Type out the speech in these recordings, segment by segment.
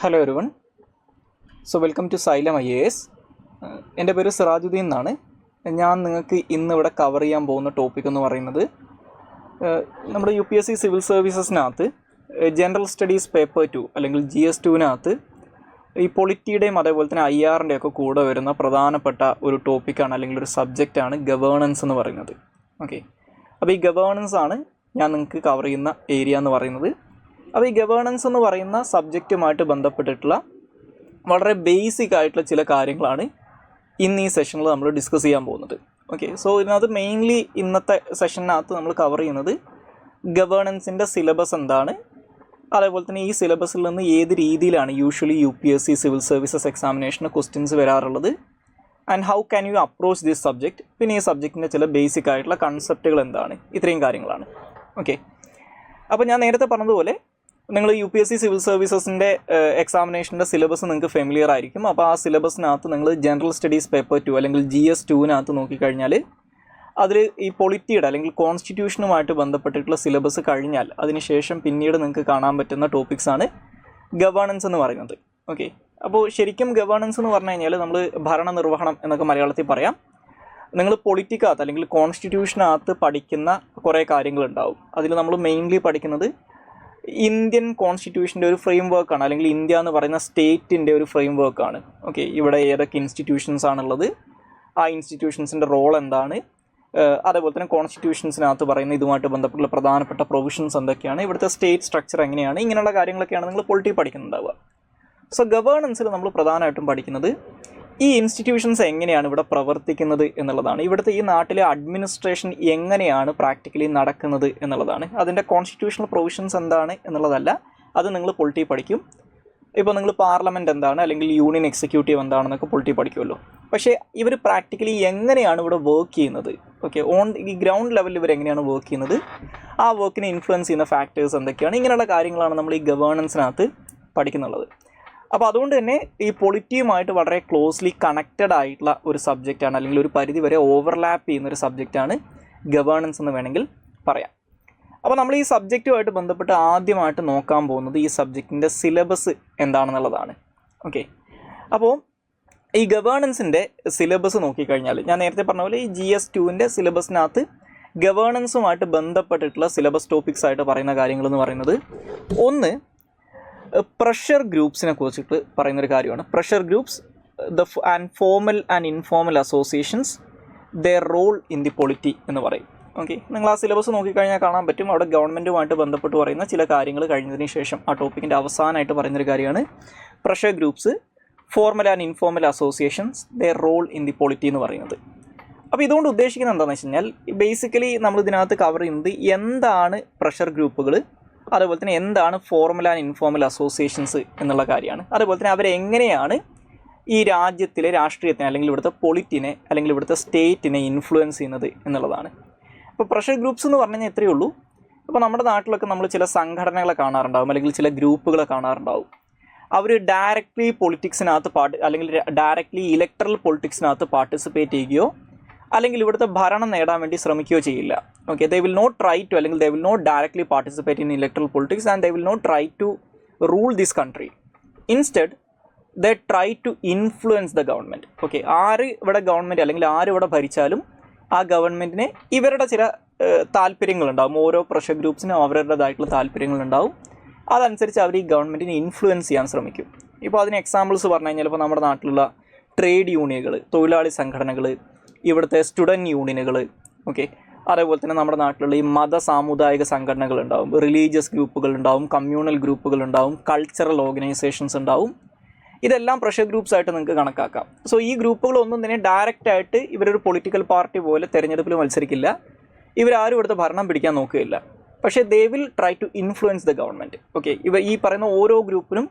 Hello everyone. Welcome to Xylem IAS. എൻ്റെ പേര് സിറാജുദ്ദീൻ എന്നാണ്. ഞാൻ നിങ്ങൾക്ക് ഇന്നിവിടെ കവർ ചെയ്യാൻ പോകുന്ന ടോപ്പിക് എന്ന് പറയുന്നത് നമ്മുടെ UPSC സിവിൽ സർവീസസിനകത്ത് ജനറൽ സ്റ്റഡീസ് പേപ്പർ 2 അല്ലെങ്കിൽ GS2-നകത്ത് ഈ പൊളിറ്റിയുടെയും അതേപോലെ തന്നെ IR-ൻ്റെ ഒക്കെ കൂടെ വരുന്ന പ്രധാനപ്പെട്ട ഒരു ടോപ്പിക്കാണ് അല്ലെങ്കിൽ ഒരു സബ്ജക്റ്റാണ് ഗവേണൻസ് എന്ന് പറയുന്നത്. ഓക്കെ, അപ്പോൾ ഈ ഗവേണൻസ് ആണ് ഞാൻ നിങ്ങൾക്ക് കവർ ചെയ്യുന്ന ഏരിയ എന്ന് പറയുന്നത്. അപ്പോൾ ഈ ഗവേണൻസ് എന്ന് പറയുന്ന സബ്ജക്റ്റുമായിട്ട് ബന്ധപ്പെട്ടിട്ടുള്ള വളരെ ബേസിക് ആയിട്ടുള്ള ചില കാര്യങ്ങളാണ് ഇന്ന് ഈ സെഷനിൽ നമ്മൾ ഡിസ്കസ് ചെയ്യാൻ പോകുന്നത്. ഓക്കെ, സോ ഇതിനകത്ത് മെയിൻലി ഇന്നത്തെ സെഷനകത്ത് നമ്മൾ കവർ ചെയ്യുന്നത് ഗവേണൻസിൻ്റെ സിലബസ് എന്താണ്, അതേപോലെ തന്നെ ഈ സിലബസിൽ നിന്ന് ഏത് രീതിയിലാണ് യൂഷ്വലി UPSC സിവിൽ സർവീസസ് എക്സാമിനേഷന് ക്വസ്റ്റ്യൻസ് വരാറുള്ളത്, and how can you approach this subject, പിന്നെ ഈ സബ്ജക്റ്റിൻ്റെ ചില ബേസിക് ആയിട്ടുള്ള കൺസെപ്റ്റുകൾ എന്താണ്, ഇത്രയും കാര്യങ്ങളാണ്. ഓക്കെ, അപ്പോൾ ഞാൻ നേരത്തെ പറഞ്ഞതുപോലെ നിങ്ങൾ UPSC സിവിൽ സർവീസസിൻ്റെ എക്സാമിനേഷൻ്റെ സിലബസ് നിങ്ങൾക്ക് ഫെമിലിയർ ആയിരിക്കും. അപ്പോൾ ആ സിലബസിനകത്ത് നിങ്ങൾ ജനറൽ സ്റ്റഡീസ് പേപ്പർ 2 അല്ലെങ്കിൽ GS2-നകത്ത് നോക്കിക്കഴിഞ്ഞാൽ അതിൽ ഈ പൊളിറ്റിയുടെ അല്ലെങ്കിൽ കോൺസ്റ്റിറ്റ്യൂഷനുമായിട്ട് ബന്ധപ്പെട്ടിട്ടുള്ള സിലബസ് കഴിഞ്ഞാൽ അതിനുശേഷം പിന്നീട് നിങ്ങൾക്ക് കാണാൻ പറ്റുന്ന ടോപ്പിക്സാണ് ഗവേണൻസ് എന്ന് പറയുന്നത്. ഓക്കെ, അപ്പോൾ ശരിക്കും ഗവേണൻസ് എന്ന് പറഞ്ഞു കഴിഞ്ഞാൽ നമ്മൾ ഭരണനിർവഹണം എന്നൊക്കെ മലയാളത്തിൽ പറയാം. നിങ്ങൾ പൊളിറ്റിക്കകത്ത് അല്ലെങ്കിൽ കോൺസ്റ്റിറ്റ്യൂഷനകത്ത് പഠിക്കുന്ന കുറേ കാര്യങ്ങളുണ്ടാവും. അതിൽ നമ്മൾ മെയിൻലി പഠിക്കുന്നത് ഇന്ത്യൻ കോൺസ്റ്റിറ്റ്യൂഷൻ്റെ ഒരു ഫ്രെയിം വർക്കാണ്, അല്ലെങ്കിൽ ഇന്ത്യ എന്ന് പറയുന്ന സ്റ്റേറ്റിൻ്റെ ഒരു ഫ്രെയിം വർക്കാണ്. ഓക്കെ, ഇവിടെ ഏതൊക്കെ ഇൻസ്റ്റിറ്റ്യൂഷൻസ് ആണുള്ളത്, ആ ഇൻസ്റ്റിറ്റ്യൂഷൻസിൻ്റെ റോൾ എന്താണ്, അതേപോലെ തന്നെ കോൺസ്റ്റിറ്റ്യൂഷൻസിനകത്ത് പറയുന്ന ഇതുമായിട്ട് ബന്ധപ്പെട്ടുള്ള പ്രധാനപ്പെട്ട പ്രൊവിഷൻസ് എന്തൊക്കെയാണ്, ഇവിടുത്തെ സ്റ്റേറ്റ് സ്ട്രക്ചർ എങ്ങനെയാണ്, ഇങ്ങനെയുള്ള കാര്യങ്ങളൊക്കെയാണ് നിങ്ങൾ പൊളിറ്റി പഠിക്കുന്നുണ്ടാവുക. സോ ഗവേണൻസിൽ നമ്മൾ പ്രധാനമായിട്ടും പഠിക്കുന്നത് ഈ ഇൻസ്റ്റിറ്റ്യൂഷൻസ് എങ്ങനെയാണ് ഇവിടെ പ്രവർത്തിക്കുന്നത് എന്നുള്ളതാണ്. ഇവിടുത്തെ ഈ നാട്ടിലെ അഡ്മിനിസ്ട്രേഷൻ എങ്ങനെയാണ് പ്രാക്ടിക്കലി നടക്കുന്നത് എന്നുള്ളതാണ്. അതിൻ്റെ കോൺസ്റ്റിറ്റ്യൂഷണൽ പ്രൊവിഷൻസ് എന്താണ് എന്നുള്ളതല്ല, അത് നിങ്ങൾ പൊളിറ്റി പഠിക്കും. ഇപ്പോൾ നിങ്ങൾ പാർലമെൻറ്റ് എന്താണ് അല്ലെങ്കിൽ യൂണിയൻ എക്സിക്യൂട്ടീവ് എന്താണെന്നൊക്കെ പൊളിറ്റി പഠിക്കുമല്ലോ. പക്ഷേ ഇവർ പ്രാക്ടിക്കലി എങ്ങനെയാണ് ഇവിടെ വർക്ക് ചെയ്യുന്നത്, ഓക്കെ, ഈ ഗ്രൗണ്ട് ലെവലിൽ ഇവർ എങ്ങനെയാണ് വർക്ക് ചെയ്യുന്നത്, ആ വർക്കിനെ ഇൻഫ്ലുവൻസ് ചെയ്യുന്ന ഫാക്ടേഴ്സ് എന്തൊക്കെയാണ്, ഇങ്ങനെയുള്ള കാര്യങ്ങളാണ് നമ്മൾ ഈ ഗവേണൻസിനകത്ത് പഠിക്കുന്നുള്ളത്. അപ്പോൾ അതുകൊണ്ട് തന്നെ ഈ പൊളിറ്റിയുമായിട്ട് വളരെ ക്ലോസ്ലി കണക്റ്റഡ് ആയിട്ടുള്ള ഒരു സബ്ജക്റ്റാണ്, അല്ലെങ്കിൽ ഒരു പരിധി വരെ ഓവർലാപ്പ് ചെയ്യുന്നൊരു സബ്ജക്റ്റാണ് ഗവേണൻസ് എന്ന് വേണമെങ്കിൽ പറയാം. അപ്പോൾ നമ്മൾ ഈ സബ്ജക്റ്റുമായിട്ട് ബന്ധപ്പെട്ട് ആദ്യമായിട്ട് നോക്കാൻ പോകുന്നത് ഈ സബ്ജക്റ്റിൻ്റെ സിലബസ് എന്താണെന്നുള്ളതാണ്. ഓക്കെ, അപ്പോൾ ഈ ഗവേണൻസിൻ്റെ സിലബസ് നോക്കിക്കഴിഞ്ഞാൽ ഞാൻ നേരത്തെ പറഞ്ഞ പോലെ ഈ GS2-ൻ്റെ സിലബസിനകത്ത് ഗവേണൻസുമായിട്ട് ബന്ധപ്പെട്ടിട്ടുള്ള സിലബസ് ടോപ്പിക്സ് ആയിട്ട് പറയുന്ന കാര്യങ്ങളെന്ന് പറയുന്നത് ഒന്ന് പ്രഷർ ഗ്രൂപ്പ്സിനെ കുറിച്ചിട്ട് പറയുന്നൊരു കാര്യമാണ്. Pressure groups, and formal and informal associations, their role in the polity എന്ന് പറയും. ഓക്കെ, നിങ്ങൾ ആ സിലബസ് നോക്കിക്കഴിഞ്ഞാൽ കാണാൻ പറ്റും. അവിടെ ഗവൺമെൻറ്റുമായിട്ട് ബന്ധപ്പെട്ട് പറയുന്ന ചില കാര്യങ്ങൾ കഴിഞ്ഞതിന് ശേഷം ആ ടോപ്പിക്കിൻ്റെ അവസാനമായിട്ട് പറയുന്നൊരു കാര്യമാണ് pressure groups, formal and informal associations, their role in the polity എന്ന് പറയുന്നത്. അപ്പോൾ ഇതുകൊണ്ട് ഉദ്ദേശിക്കുന്നത് എന്താണെന്ന് വെച്ച് കഴിഞ്ഞാൽ ബേസിക്കലി നമ്മൾ ഇതിനകത്ത് കവർ ചെയ്യുന്നത് എന്താണ് പ്രഷർ ഗ്രൂപ്പുകൾ, അതുപോലെ തന്നെ എന്താണ് ഫോർമൽ ആൻഡ് ഇൻഫോർമൽ അസോസിയേഷൻസ് എന്നുള്ള കാര്യമാണ്. അതുപോലെ തന്നെ അവരെങ്ങനെയാണ് ഈ രാജ്യത്തിലെ രാഷ്ട്രീയത്തിനെ അല്ലെങ്കിൽ ഇവിടുത്തെ പൊളിറ്റിനെ അല്ലെങ്കിൽ ഇവിടുത്തെ സ്റ്റേറ്റിനെ ഇൻഫ്ലുവൻസ് ചെയ്യുന്നത് എന്നുള്ളതാണ്. ഇപ്പോൾ പ്രഷർ ഗ്രൂപ്പ്സ് എന്ന് പറഞ്ഞു കഴിഞ്ഞാൽ ഇത്രയേ ഉള്ളൂ. ഇപ്പോൾ നമ്മുടെ നാട്ടിലൊക്കെ നമ്മൾ ചില സംഘടനകളെ കാണാറുണ്ടാവും, അല്ലെങ്കിൽ ചില ഗ്രൂപ്പുകളെ കാണാറുണ്ടാവും. അവർ ഡയറക്റ്റ്ലി പൊളിറ്റിക്സിനകത്ത് അല്ലെങ്കിൽ ഡയറക്റ്റ്ലി ഇലക്ട്രൽ പൊളിറ്റിക്സിനകത്ത് പാർട്ടിസിപ്പേറ്റ് ചെയ്യുകയോ അല്ലെങ്കിൽ ഇവിടുത്തെ ഭരണം നേടാൻ വേണ്ടി ശ്രമിക്കുകയോ ചെയ്യില്ല. Okay, they will not try to അല്ലെങ്കിൽ they will not directly participate in electoral politics and they will not try to rule this country. Instead they try to influence the government. Okay, ആര് ഇവിടെ government അല്ലെങ്കിൽ ആര് ഇവിടെ ഭരിച്ചാലും ആ ഗവൺമെൻറ്റിന് ഇവരുടെ ചില താല്പര്യങ്ങളുണ്ടാവും. ഓരോ പ്രഷർ ഗ്രൂപ്പ്സിനും അവരുടേതായിട്ടുള്ള താല്പര്യങ്ങളുണ്ടാവും. അതനുസരിച്ച് അവർ ഈ ഗവൺമെൻറ്റിനെ ഇൻഫ്ലുവൻസ് ചെയ്യാൻ ശ്രമിക്കും. ഇപ്പോൾ അതിന് എക്സാമ്പിൾസ് പറഞ്ഞു കഴിഞ്ഞാൽ ഇപ്പോൾ നമ്മുടെ നാട്ടിലുള്ള ട്രേഡ് യൂണിയനുകൾ, തൊഴിലാളി സംഘടനകൾ, ഇവിടുത്തെ സ്റ്റുഡൻറ്റ് യൂണിയനുകൾ, ഓക്കെ, അതേപോലെ തന്നെ നമ്മുടെ നാട്ടിലുള്ള ഈ മത സാമുദായിക സംഘടനകളുണ്ടാവും, റിലീജിയസ് ഗ്രൂപ്പുകളുണ്ടാവും, കമ്മ്യൂണൽ ഗ്രൂപ്പുകളുണ്ടാവും, കൾച്ചറൽ ഓർഗനൈസേഷൻസ് ഉണ്ടാവും. ഇതെല്ലാം പ്രഷർ ഗ്രൂപ്പ്സ് ആയിട്ട് നിങ്ങൾക്ക് കണക്കാക്കാം. സോ ഈ ഗ്രൂപ്പുകളൊന്നും തന്നെ ഡയറക്റ്റായിട്ട് ഇവരൊരു പൊളിറ്റിക്കൽ പാർട്ടി പോലെ തിരഞ്ഞെടുപ്പിൽ മത്സരിക്കില്ല, ഇവരാരും ഇവിടുത്തെ ഭരണം പിടിക്കാൻ നോക്കുകയില്ല. പക്ഷേ they will try to influence the government. Okay, ഈ പറയുന്ന ഓരോ ഗ്രൂപ്പിനും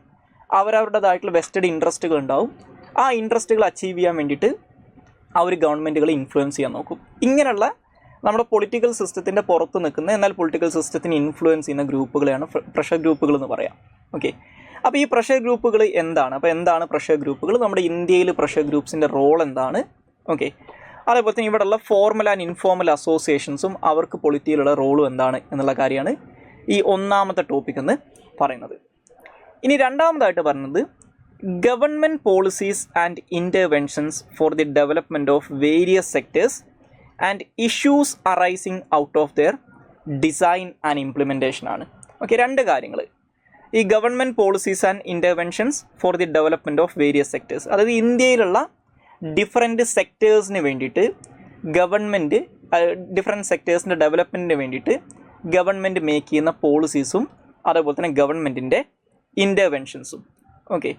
അവരവരുടേതായിട്ടുള്ള വെസ്റ്റഡ് ഇൻട്രസ്റ്റുകൾ ഉണ്ടാവും. ആ ഇൻട്രസ്റ്റുകൾ അച്ചീവ് ചെയ്യാൻ വേണ്ടിയിട്ട് അവർ ഗവൺമെൻറ്റുകളെ ഇൻഫ്ലുവൻസ് ചെയ്യാൻ നോക്കും. ഇങ്ങനെയുള്ള നമ്മുടെ പൊളിറ്റിക്കൽ സിസ്റ്റത്തിൻ്റെ പുറത്ത് നിൽക്കുന്ന എന്നാൽ പൊളിറ്റിക്കൽ സിസ്റ്റത്തിന് ഇൻഫ്ലുവൻസ് ചെയ്യുന്ന ഗ്രൂപ്പുകളെയാണ് പ്രഷർ ഗ്രൂപ്പുകൾ എന്ന് പറയാം. ഓക്കെ, അപ്പോൾ ഈ പ്രഷർ ഗ്രൂപ്പുകൾ എന്താണ്, അപ്പോൾ എന്താണ് പ്രഷർ ഗ്രൂപ്പുകൾ, നമ്മുടെ ഇന്ത്യയിൽ പ്രഷർ ഗ്രൂപ്പ്സിൻ്റെ റോൾ എന്താണ്, ഓക്കെ, അതേപോലെ തന്നെ ഇവിടെയുള്ള ഫോർമൽ ആൻഡ് ഇൻഫോർമൽ അസോസിയേഷൻസും അവർക്ക് പൊളിറ്റിയിലുള്ള റോളും എന്താണ് എന്നുള്ള കാര്യമാണ് ഈ ഒന്നാമത്തെ ടോപ്പിക് എന്ന് പറയുന്നത്. ഇനി രണ്ടാമതായിട്ട് പറഞ്ഞത് government policies and interventions for the development of various sectors and issues arising out of their design and implementation ആണ്. ഓക്കെ, രണ്ട് കാര്യങ്ങൾ. ഈ government policies and interventions for the development of various sectors, അതായത് ഇന്ത്യയിലുള്ള ഡിഫറെൻറ്റ് സെക്ടേഴ്സിന് വേണ്ടിയിട്ട് government different സെക്ടേഴ്സിൻ്റെ ഡെവലപ്മെൻറ്റിന് വേണ്ടിയിട്ട് government make ചെയ്യുന്ന പോളിസീസും അതേപോലെ തന്നെ ഗവൺമെൻറ്റിൻ്റെ ഇൻ്റർവെൻഷൻസും. ഓക്കെ,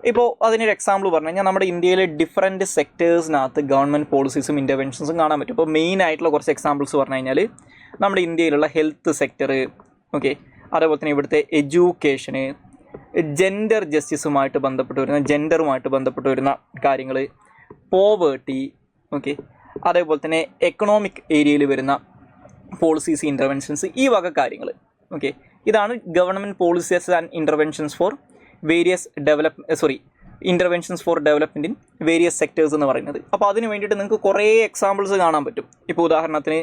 ഇപ്പോൾ അതിനൊരു എക്സാമ്പിൾ പറഞ്ഞു കഴിഞ്ഞാൽ നമ്മുടെ ഇന്ത്യയിലെ ഡിഫറെൻറ്റ് സെക്ടേഴ്സിനകത്ത് ഗവൺമെൻറ് പോളിസീസും ഇൻ്റർവെൻഷൻസും കാണാൻ പറ്റും. ഇപ്പോൾ മെയിൻ ആയിട്ടുള്ള കുറച്ച് എക്സാമ്പിൾസ് പറഞ്ഞു കഴിഞ്ഞാൽ നമ്മുടെ ഇന്ത്യയിലുള്ള ഹെൽത്ത് സെക്ടർ, ഓക്കെ, അതേപോലെ തന്നെ ഇവിടുത്തെ എഡ്യൂക്കേഷന്, ജെൻഡർ ജസ്റ്റിസുമായിട്ട് ബന്ധപ്പെട്ട് വരുന്ന ജെൻഡറുമായിട്ട് ബന്ധപ്പെട്ട് വരുന്ന കാര്യങ്ങൾ, പോവേർട്ടി, ഓക്കെ, അതേപോലെ തന്നെ എക്കണോമിക് ഏരിയയിൽ വരുന്ന പോളിസീസ് ഇൻ്റർവെൻഷൻസ്, ഈ വക കാര്യങ്ങൾ. ഓക്കെ, ഇതാണ് government policies and interventions for various interventions for development in various sectors എന്ന് പറയുന്നത്. അപ്പോൾ അതിന് വേണ്ടിയിട്ട് നിങ്ങൾക്ക് കുറേ എക്സാമ്പിൾസ് കാണാൻ പറ്റും. ഇപ്പോൾ ഉദാഹരണത്തിന്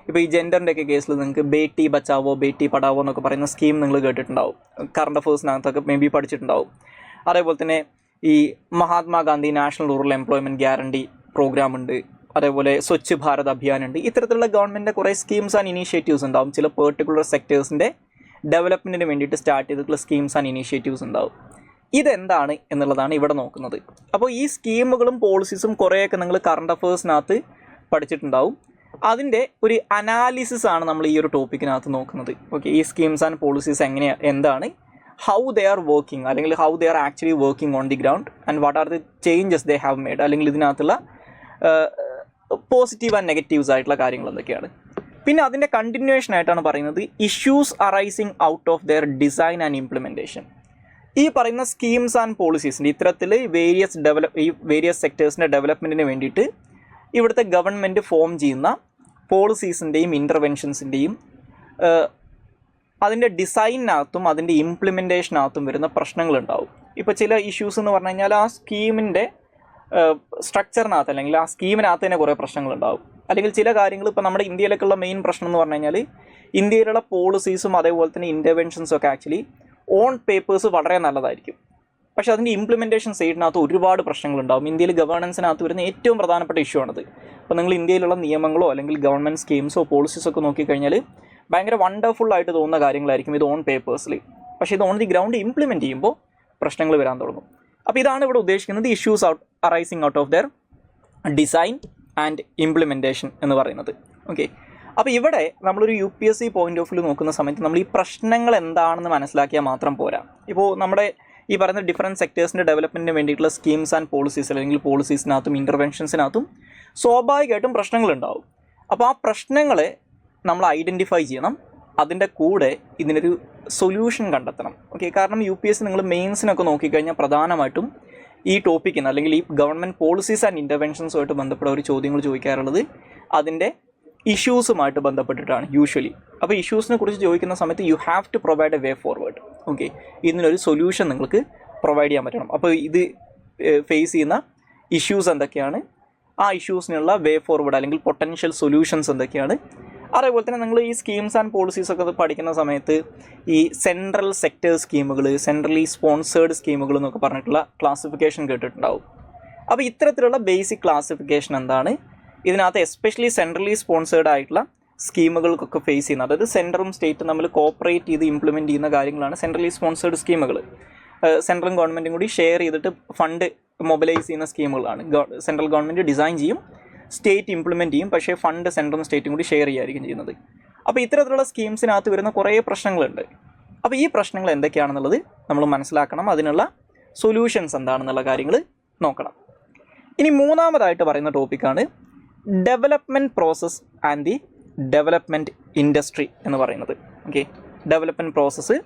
ഇപ്പോൾ ഈ ജെൻഡറിൻ്റെ ഒക്കെ കേസിൽ നിങ്ങൾക്ക് ബേട്ടി ബച്ചാവോ ബേട്ടി പഠാവോ എന്നൊക്കെ പറയുന്ന സ്കീം നിങ്ങൾ കേട്ടിട്ടുണ്ടാവും, കറണ്ട് അഫേഴ്സിനകത്തൊക്കെ മേ ബി പഠിച്ചിട്ടുണ്ടാവും. അതേപോലെ തന്നെ ഈ Mahatma Gandhi national rural employment guarantee programme ഉണ്ട്, അതേപോലെ സ്വച്ഛ് ഭാരത് അഭിയാൻ ഉണ്ട്. ഇത്തരത്തിലുള്ള ഗവൺമെൻറ്റിൻ്റെ കുറേ സ്കീംസ് ആൻഡ് ഇനീഷ്യേറ്റീവ്സ് ഉണ്ടാവും. ചില പെർട്ടിക്കുലർ സെക്ടേഴ്സിൻ്റെ ഡെവലപ്മെൻറ്റിന് വേണ്ടിയിട്ട് സ്റ്റാർട്ട് ചെയ്തിട്ടുള്ള സ്കീംസ് ആൻഡ് ഇനീഷ്യേറ്റീവ്സ് ഉണ്ടാവും. ഇതെന്താണ് എന്നുള്ളതാണ് ഇവിടെ നോക്കുന്നത്. അപ്പോൾ ഈ സ്കീമുകളും പോളിസീസും കുറേയൊക്കെ നിങ്ങൾ കറണ്ട് അഫേഴ്സിനകത്ത് പഠിച്ചിട്ടുണ്ടാവും. അതിൻ്റെ ഒരു അനാലിസിസ് ആണ് നമ്മൾ ഈ ഒരു ടോപ്പിക്കിനകത്ത് നോക്കുന്നത്. ഓക്കെ, ഈ സ്കീംസ് ആൻഡ് പോളിസീസ് എന്താണ്, ഹൗ ദേ ആർ വർക്കിംഗ്, അല്ലെങ്കിൽ how they are actually working on the ground and what are the changes they have made, അല്ലെങ്കിൽ ഇതിനകത്തുള്ള പോസിറ്റീവ് ആൻഡ് നെഗറ്റീവ്സ് ആയിട്ടുള്ള കാര്യങ്ങൾ എന്തൊക്കെയാണ്. പിന്നെ അതിൻ്റെ കണ്ടിന്യൂവേഷൻ ആയിട്ടാണ് പറയുന്നത് issues arising out of their design and implementation. ഈ പറയുന്ന സ്കീംസ് ആൻഡ് പോളിസീസിൻ്റെ ഇത്തരത്തിൽ വേരിയസ് സെക്ടേഴ്സിൻ്റെ ഡെവലപ്മെൻറ്റിന് വേണ്ടിയിട്ട് ഇവിടുത്തെ ഗവൺമെൻറ് ഫോം ചെയ്യുന്ന പോളിസീസിൻ്റെയും ഇൻ്റർവെൻഷൻസിൻ്റെയും അതിൻ്റെ ഡിസൈനിനകത്തും അതിൻ്റെ ഇംപ്ലിമെൻറ്റേഷനകത്തും വരുന്ന പ്രശ്നങ്ങളുണ്ടാവും. ഇപ്പോൾ ചില ഇഷ്യൂസ് എന്ന് പറഞ്ഞു കഴിഞ്ഞാൽ ആ സ്കീമിൻ്റെ സ്ട്രക്ചറിനകത്ത് അല്ലെങ്കിൽ ആ സ്കീമിനകത്ത് തന്നെ കുറേ പ്രശ്നങ്ങളുണ്ടാവും. അല്ലെങ്കിൽ ചില കാര്യങ്ങൾ ഇപ്പോൾ നമ്മുടെ ഇന്ത്യയിലേക്കുള്ള മെയിൻ പ്രശ്നം എന്ന് പറഞ്ഞു കഴിഞ്ഞാൽ ഇന്ത്യയിലുള്ള പോളിസീസും അതേപോലെ തന്നെ ഇൻ്റർവെൻഷൻസും ഒക്കെ ആക്ച്വലി ഓൺ പേപ്പേഴ്സ് വളരെ നല്ലതായിരിക്കും, പക്ഷേ അതിൻ്റെ ഇംപ്ലിമെൻറ്റേഷൻ സൈഡിനകത്ത് ഒരുപാട് പ്രശ്നങ്ങളുണ്ടാവും. ഇന്ത്യയിൽ ഗവേണൻസിനകത്ത് വരുന്ന ഏറ്റവും പ്രധാനപ്പെട്ട ഇഷ്യൂ ആണത്. അപ്പോൾ നിങ്ങൾ ഇന്ത്യയിലുള്ള നിയമങ്ങളോ അല്ലെങ്കിൽ ഗവൺമെൻറ് സ്കീംസോ പോളിസീസോ ഒക്കെ നോക്കിക്കഴിഞ്ഞാൽ ഭയങ്കര വണ്ടർഫുള്ളായിട്ട് തോന്നുന്ന കാര്യങ്ങളായിരിക്കും ഇത് ഓൺ പേപ്പേഴ്സിൽ, പക്ഷേ ഇത് ഓൺ ദി ഗ്രൗണ്ട് ഇംപ്ലിമെൻറ്റ് ചെയ്യുമ്പോൾ പ്രശ്നങ്ങൾ വരാൻ തുടങ്ങും. അപ്പോൾ ഇതാണ് ഇവിടെ ഉദ്ദേശിക്കുന്നത് issues arising out of their design and implementation എന്ന് പറയുന്നത്. ഓക്കെ, അപ്പോൾ ഇവിടെ നമ്മളൊരു UPSC പോയിന്റ് ഓഫ് വ്യൂ നോക്കുന്ന സമയത്ത് നമ്മൾ ഈ പ്രശ്നങ്ങൾ എന്താണെന്ന് മനസ്സിലാക്കിയാൽ മാത്രം പോരാ. ഇപ്പോൾ നമ്മുടെ ഈ പറയുന്ന ഡിഫറൻറ്റ് സെക്ടേഴ്സിൻ്റെ ഡെവലപ്മെൻറ്റിന് വേണ്ടിയിട്ടുള്ള സ്കീംസ് ആൻഡ് പോളിസീസ് അല്ലെങ്കിൽ പോളിസീസിനകത്തും ഇൻ്റർവെൻഷൻസിനകത്തും സ്വാഭാവികമായിട്ടും പ്രശ്നങ്ങളുണ്ടാവും. അപ്പോൾ ആ പ്രശ്നങ്ങളെ നമ്മൾ ഐഡൻറ്റിഫൈ ചെയ്യണം, അതിൻ്റെ കൂടെ ഇതിനൊരു സൊല്യൂഷൻ കണ്ടെത്തണം. ഓക്കെ, കാരണം UPSC നിങ്ങൾ മെയിൻസിനൊക്കെ നോക്കിക്കഴിഞ്ഞാൽ പ്രധാനമായിട്ടും ഈ ടോപ്പിക്കിന് അല്ലെങ്കിൽ ഈ ഗവൺമെൻറ് പോളിസീസ് ആൻഡ് ഇൻ്റർവെൻഷൻസുമായിട്ട് ബന്ധപ്പെട്ട ഒരു ചോദ്യങ്ങൾ ചോദിക്കാറുള്ളത് അതിൻ്റെ ഇഷ്യൂസുമായിട്ട് ബന്ധപ്പെട്ടിട്ടാണ് യൂഷ്വലി. അപ്പോൾ ഇഷ്യൂസിനെ കുറിച്ച് ചോദിക്കുന്ന സമയത്ത് you have to provide a way forward. Okay, ഇതിനൊരു സൊല്യൂഷൻ നിങ്ങൾക്ക് പ്രൊവൈഡ് ചെയ്യാൻ പറ്റണം. അപ്പോൾ ഇത് ഫേസ് ചെയ്യുന്ന ഇഷ്യൂസ് എന്തൊക്കെയാണ്, ആ ഇഷ്യൂസിനുള്ള വേ ഫോർവേഡ് അല്ലെങ്കിൽ പൊട്ടൻഷ്യൽ സൊല്യൂഷൻസ് എന്തൊക്കെയാണ്. അതേപോലെ തന്നെ നിങ്ങൾ ഈ സ്കീംസ് ആൻഡ് പോളിസീസ് ഒക്കെ പഠിക്കുന്ന സമയത്ത് ഈ സെൻട്രൽ സെക്ടർ സ്കീമുകൾ, സെൻട്രലി സ്പോൺസേർഡ് സ്കീമുകൾ എന്നൊക്കെ പറഞ്ഞിട്ടുള്ള ക്ലാസിഫിക്കേഷൻ കേട്ടിട്ടുണ്ടാവും. അപ്പോൾ ഇത്തരത്തിലുള്ള ബേസിക് ക്ലാസിഫിക്കേഷൻ എന്താണ്, ഇതിനകത്ത് എസ്പെഷ്യലി സെൻട്രലി സ്പോൺസേർഡ് ആയിട്ടുള്ള സ്കീമുകൾക്കൊക്കെ ഫേസ് ചെയ്യുന്നത്, അതായത് സെൻട്രലും സ്റ്റേറ്റും തമ്മിൽ കോപ്പറേറ്റ് ചെയ്ത് ഇംപ്ലിമെൻറ്റ് ചെയ്യുന്ന കാര്യങ്ങളാണ് സെൻട്രലി സ്പോൺസേർഡ് സ്കീമുകൾ. സെൻട്രലും ഗവൺമെൻറ്റും കൂടി ഷെയർ ചെയ്തിട്ട് ഫണ്ട് മൊബിലൈസ് ചെയ്യുന്ന സ്കീമുകളാണ്. സെൻട്രൽ ഗവൺമെൻറ് ഡിസൈൻ ചെയ്യും, സ്റ്റേറ്റ് ഇംപ്ലിമെൻറ്റ് ചെയ്യും, പക്ഷേ ഫണ്ട് സെൻട്രലും സ്റ്റേറ്റും കൂടി ഷെയർ ചെയ്യായിരിക്കും ചെയ്യുന്നത്. അപ്പോൾ ഇത്തരത്തിലുള്ള സ്കീംസിനകത്ത് വരുന്ന കുറേ പ്രശ്നങ്ങളുണ്ട്. അപ്പോൾ ഈ പ്രശ്നങ്ങൾ എന്തൊക്കെയാണെന്നുള്ളത് നമ്മൾ മനസ്സിലാക്കണം, അതിനുള്ള സൊല്യൂഷൻസ് എന്താണെന്നുള്ള കാര്യങ്ങൾ നോക്കണം. ഇനി മൂന്നാമതായിട്ട് പറയുന്ന ടോപ്പിക്കാണ് development process and the development industry എന്ന് പറയുന്നത്. Okay, development process,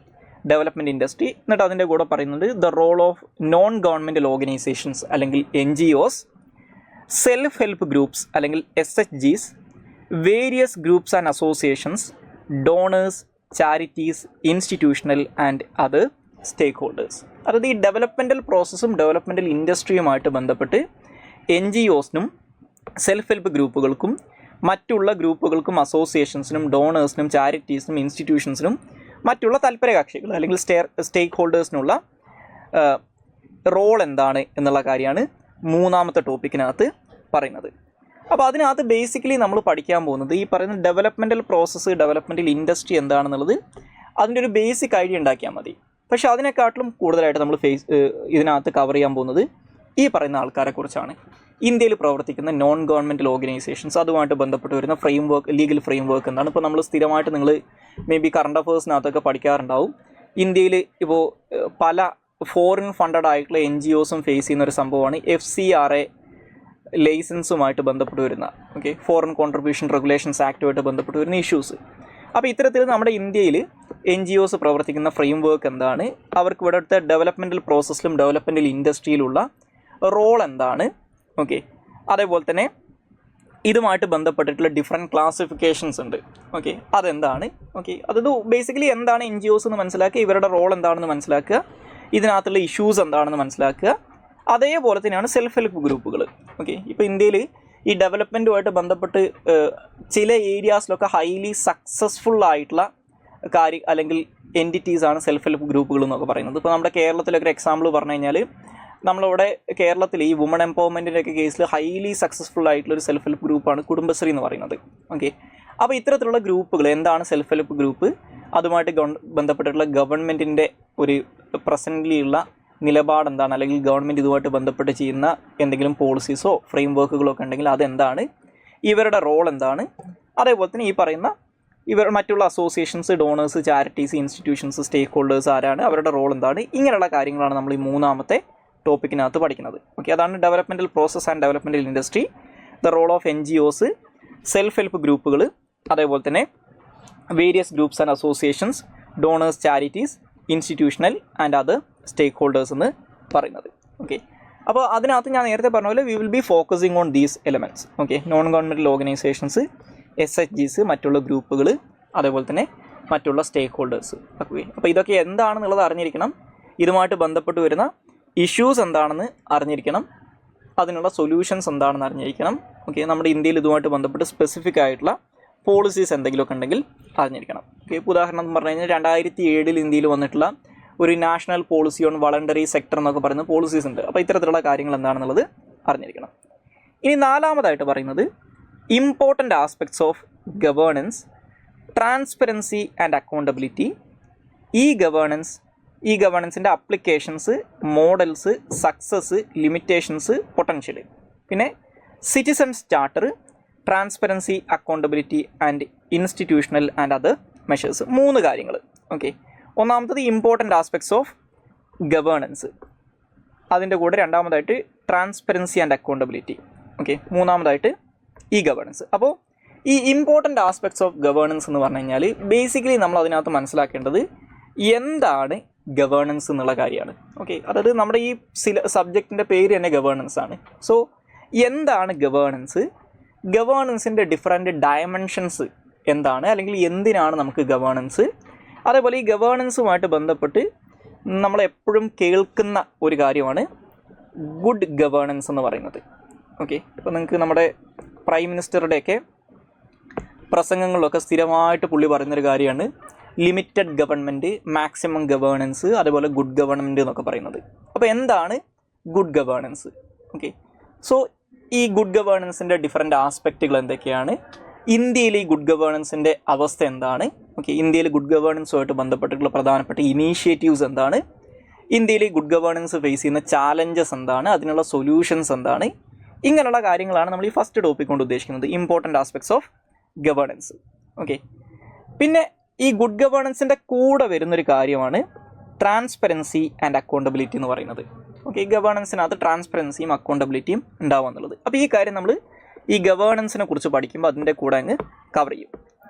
development industry, എന്നിട്ട് അതിൻ്റെ കൂടെ പറയുന്നത് the role of non governmental organisations അല്ലെങ്കിൽ NGOs, സെൽഫ് ഹെൽപ്പ് ഗ്രൂപ്പ്സ് അല്ലെങ്കിൽ SHGs, various groups and associations, donors, charities, institutional and other stakeholders. അതായത് ഈ ഡെവലപ്മെൻറ്റൽ പ്രോസസ്സും ഡെവലപ്മെൻറ്റൽ ഇൻഡസ്ട്രിയുമായിട്ട് ബന്ധപ്പെട്ട് NGOsനും സെൽഫ് ഹെൽപ്പ് ഗ്രൂപ്പുകൾക്കും മറ്റുള്ള ഗ്രൂപ്പുകൾക്കും അസോസിയേഷൻസിനും ഡോണേഴ്സിനും ചാരിറ്റീസിനും ഇൻസ്റ്റിറ്റ്യൂഷൻസിനും മറ്റുള്ള താല്പര്യ കക്ഷികൾ അല്ലെങ്കിൽ സ്റ്റേക്ക് ഹോൾഡേഴ്സിനുള്ള റോൾ എന്താണ് എന്നുള്ള കാര്യമാണ് മൂന്നാമത്തെ ടോപ്പിക്കിനകത്ത് പറയുന്നത്. അപ്പോൾ അതിനകത്ത് ബേസിക്കലി നമ്മൾ പഠിക്കാൻ പോകുന്നത് ഈ പറയുന്ന ഡെവലപ്മെൻറ്റൽ പ്രോസസ്സ്, ഡെവലപ്മെൻറ്റൽ ഇൻഡസ്ട്രി എന്താണെന്നുള്ളത് അതിൻ്റെ ഒരു ബേസിക് ഐഡിയ ഉണ്ടാക്കിയാൽ മതി. പക്ഷേ അതിനെക്കാട്ടിലും കൂടുതലായിട്ട് നമ്മൾ ഇതിനകത്ത് കവർ ചെയ്യാൻ പോകുന്നത് ഈ പറയുന്ന ആൾക്കാരെ കുറിച്ചാണ്. ഇന്ത്യയിൽ പ്രവർത്തിക്കുന്ന നോൺ ഗവൺമെൻറ്റൽ ഓർഗനൈസേഷൻസ്, അതുമായിട്ട് ബന്ധപ്പെട്ട് വരുന്ന frame work, legal frame work എന്താണ്. ഇപ്പോൾ നമ്മൾ സ്ഥിരമായിട്ട് നിങ്ങൾ മേ ബി കറണ്ട് അഫേഴ്സിനകത്തൊക്കെ പഠിക്കാറുണ്ടാവും. ഇന്ത്യയിൽ ഇപ്പോൾ പല ഫോറിൻ ഫണ്ടഡ് ആയിട്ടുള്ള NGOസും ഫേസ് ചെയ്യുന്ന ഒരു സംഭവമാണ് FCRA ലൈസൻസുമായിട്ട് ബന്ധപ്പെട്ട് വരുന്ന ഫോറിൻ കോൺട്രിബ്യൂഷൻ റെഗുലേഷൻസ് ആക്റ്റുമായിട്ട് ബന്ധപ്പെട്ട് വരുന്ന ഇഷ്യൂസ്. അപ്പോൾ ഇത്തരത്തിൽ നമ്മുടെ ഇന്ത്യയിൽ NGOസ് പ്രവർത്തിക്കുന്ന ഫ്രെയിം വർക്ക് എന്താണ്, അവർക്ക് ഇവിടുത്തെ ഡെവലപ്മെൻറ്റൽ പ്രോസസ്സിലും ഡെവലപ്മെൻറ്റൽ ഇൻഡസ്ട്രിയിലുള്ള റോൾ എന്താണ്, അതേപോലെ തന്നെ ഇതുമായിട്ട് ബന്ധപ്പെട്ടിട്ടുള്ള ഡിഫറെൻറ്റ് ക്ലാസിഫിക്കേഷൻസ് ഉണ്ട്. അതെന്താണ്, അതായത് ബേസിക്കലി എന്താണ് NGOസ് എന്ന് മനസ്സിലാക്കുക, ഇവരുടെ റോൾ എന്താണെന്ന് മനസ്സിലാക്കുക, ഇതിനകത്തുള്ള ഇഷ്യൂസ് എന്താണെന്ന് മനസ്സിലാക്കുക. അതേപോലെ തന്നെയാണ് സെൽഫ് ഹെൽപ്പ് ഗ്രൂപ്പുകൾ. ഇപ്പോൾ ഇന്ത്യയിൽ ഈ ഡെവലപ്മെൻറ്റുമായിട്ട് ബന്ധപ്പെട്ട് ചില ഏരിയാസിലൊക്കെ ഹൈലി സക്സസ്ഫുൾ ആയിട്ടുള്ള അല്ലെങ്കിൽ എൻറ്റിറ്റീസാണ് സെൽഫ് ഹെൽപ്പ് ഗ്രൂപ്പുകൾ എന്നൊക്കെ പറയുന്നത്. ഇപ്പോൾ നമ്മുടെ കേരളത്തിലൊക്കെ ഒരു എക്സാമ്പിൾ പറഞ്ഞു കഴിഞ്ഞാൽ, നമ്മളിവിടെ കേരളത്തിൽ ഈ വുമൺ എംപവർമെൻറ്റിൻ്റെ ഒക്കെ കേസിൽ ഹൈലി സക്സസ്ഫുൾ ആയിട്ടുള്ളൊരു സെൽഫ് ഹെൽപ്പ് ഗ്രൂപ്പാണ് കുടുംബശ്രീ എന്ന് പറയുന്നത്. അപ്പോൾ ഇത്തരത്തിലുള്ള ഗ്രൂപ്പുകൾ എന്താണ് സെൽഫ് ഹെൽപ്പ് ഗ്രൂപ്പ്, അതുമായിട്ട് ബന്ധപ്പെട്ടിട്ടുള്ള ഗവൺമെൻറ്റിൻ്റെ ഒരു പ്രസൻ്റ്ലി ഉള്ള നിലപാട് എന്താണ്, അല്ലെങ്കിൽ ഗവൺമെൻറ് ഇതുമായിട്ട് ബന്ധപ്പെട്ട് ചെയ്യുന്ന എന്തെങ്കിലും പോളിസീസോ ഫ്രെയിം വർക്കുകളോ ഒക്കെ ഉണ്ടെങ്കിൽ അതെന്താണ്, ഇവരുടെ റോൾ എന്താണ്, അതേപോലെ തന്നെ ഈ പറയുന്ന മറ്റുള്ള അസോസിയേഷൻസ്, ഡോണേഴ്സ്, ചാരിറ്റീസ്, ഇൻസ്റ്റിറ്റ്യൂഷൻസ്, സ്റ്റേക്ക് ഹോൾഡേഴ്സ് ആരാണ്, അവരുടെ റോൾ എന്താണ്, ഇങ്ങനെയുള്ള കാര്യങ്ങളാണ് നമ്മൾ ഈ മൂന്നാമത്തെ ടോപ്പിക്കിനകത്ത് പഠിക്കുന്നത്. അതാണ് developmental process and developmental industry, the role of NGOസ്, സെൽഫ് ഹെൽപ്പ് ഗ്രൂപ്പുകൾ, അതേപോലെ തന്നെ various groups and associations, donors, charities, institutional and other stakeholders എന്ന് പറയുന്നത്. അപ്പോൾ അതിനകത്ത് ഞാൻ നേരത്തെ പറഞ്ഞ പോലെ we will be focusing on these elements. Non governmental organisations, SHGs, മറ്റുള്ള ഗ്രൂപ്പുകൾ, അതേപോലെ തന്നെ മറ്റുള്ള സ്റ്റേക്ക് ഹോൾഡേഴ്സ്. അപ്പോൾ ഇതൊക്കെ എന്താണെന്നുള്ളത് അറിഞ്ഞിരിക്കണം, ഇതുമായിട്ട് ബന്ധപ്പെട്ട് വരുന്ന ഇഷ്യൂസ് എന്താണെന്ന് അറിഞ്ഞിരിക്കണം, അതിനുള്ള സൊല്യൂഷൻസ് എന്താണെന്ന് അറിഞ്ഞിരിക്കണം. നമ്മുടെ ഇന്ത്യയിൽ ഇതുമായിട്ട് ബന്ധപ്പെട്ട് സ്പെസിഫിക് ആയിട്ടുള്ള പോളിസീസ് എന്തെങ്കിലുമൊക്കെ ഉണ്ടെങ്കിൽ അറിഞ്ഞിരിക്കണം. ഇപ്പോൾ ഉദാഹരണം എന്ന് പറഞ്ഞു കഴിഞ്ഞാൽ 2007 ഇന്ത്യയിൽ വന്നിട്ടുള്ള ഒരു national policy on voluntary sector എന്നൊക്കെ പറയുന്ന പോളിസീസ് ഉണ്ട്. അപ്പോൾ ഇത്തരത്തിലുള്ള കാര്യങ്ങൾ എന്താണെന്നുള്ളത് അറിഞ്ഞിരിക്കണം. ഇനി നാലാമതായിട്ട് പറയുന്നത് important aspects of governance, transparency and accountability, ഈ ഗവേണൻസിൻ്റെ applications, models, success, limitations, potential, പിന്നെ citizens charter, transparency, accountability and institutional and other measures. 3 കാര്യങ്ങൾ. ഒന്നാമത്തത് ഇമ്പോർട്ടൻ്റ് ആസ്പെക്ട്സ് ഓഫ് ഗവേണൻസ്, അതിൻ്റെ കൂടെ രണ്ടാമതായിട്ട് ട്രാൻസ്പെറൻസി ആൻഡ് അക്കൗണ്ടബിലിറ്റി, മൂന്നാമതായിട്ട് ഗവേണൻസ്. അപ്പോൾ ഈ ഇമ്പോർട്ടൻ്റ് ആസ്പെക്ട്സ് ഓഫ് ഗവേണൻസ് എന്ന് പറഞ്ഞു കഴിഞ്ഞാൽ ബേസിക്കലി നമ്മൾ അതിനകത്ത് മനസ്സിലാക്കേണ്ടത് എന്താണ് ഗവേണൻസ് എന്നുള്ള കാര്യമാണ്. അതായത് നമ്മുടെ ഈ സബ്ജക്റ്റിൻ്റെ പേര് തന്നെ ഗവേണൻസ് ആണ്. സോ എന്താണ് ഗവേണൻസ്, ഗവേണൻസിൻ്റെ ഡിഫറെൻറ്റ് ഡയമെൻഷൻസ് എന്താണ്, അല്ലെങ്കിൽ എന്തിനാണ് നമുക്ക് ഗവേണൻസ്, അതേപോലെ ഈ ഗവേണൻസുമായിട്ട് ബന്ധപ്പെട്ട് നമ്മളെപ്പോഴും കേൾക്കുന്ന ഒരു കാര്യമാണ് ഗുഡ് ഗവേണൻസ് എന്ന് പറയുന്നത്. ഇപ്പോൾ നിങ്ങൾക്ക് നമ്മുടെ പ്രൈം മിനിസ്റ്ററുടെയൊക്കെ പ്രസംഗങ്ങളിലൊക്കെ സ്ഥിരമായിട്ട് പുള്ളി പറയുന്നൊരു കാര്യമാണ് ലിമിറ്റഡ് ഗവൺമെൻറ്, മാക്സിമം ഗവേണൻസ്, അതേപോലെ ഗുഡ് ഗവൺമെൻറ് എന്നൊക്കെ പറയുന്നത്. അപ്പോൾ എന്താണ് ഗുഡ് ഗവേണൻസ്? സോ ഈ ഗുഡ് ഗവേണൻസിൻ്റെ ഡിഫറെൻറ്റ് ആസ്പെക്റ്റുകൾ എന്തൊക്കെയാണ്, ഇന്ത്യയിൽ ഈ ഗുഡ് ഗവേണൻസിൻ്റെ അവസ്ഥ എന്താണ്, ഇന്ത്യയിൽ ഗുഡ് ഗവേണൻസുമായിട്ട് ബന്ധപ്പെട്ടിട്ടുള്ള പ്രധാനപ്പെട്ട ഇനീഷ്യേറ്റീവ്സ് എന്താണ്, ഇന്ത്യയിൽ ഗുഡ് ഗവേണൻസ് ഫേസ് ചെയ്യുന്ന ചാലഞ്ചസ് എന്താണ്, അതിനുള്ള സൊല്യൂഷൻസ് എന്താണ്, ഇങ്ങനെയുള്ള കാര്യങ്ങളാണ് നമ്മൾ ഈ ഫസ്റ്റ് ടോപ്പിക് കൊണ്ട് ഉദ്ദേശിക്കുന്നത്, ഇമ്പോർട്ടൻ്റ് ആസ്പെക്ട്സ് ഓഫ് ഗവേണൻസ്. പിന്നെ ഈ ഗുഡ് ഗവേണൻസിൻ്റെ കൂടെ വരുന്നൊരു കാര്യമാണ് ട്രാൻസ്പെറൻസി ആൻഡ് അക്കൗണ്ടബിലിറ്റി എന്ന് പറയുന്നത്. ഗവേണൻസിനകത്ത് ട്രാൻസ്പെറൻസിയും അക്കൗണ്ടബിലിറ്റിയും ഉണ്ടാവുക എന്നുള്ളത്. അപ്പോൾ ഈ കാര്യം നമ്മൾ ഈ ഗവേണൻസിനെ കുറിച്ച് പഠിക്കുമ്പോൾ അതിൻ്റെ കൂടെ അങ്ങ് കവർ ചെയ്യും.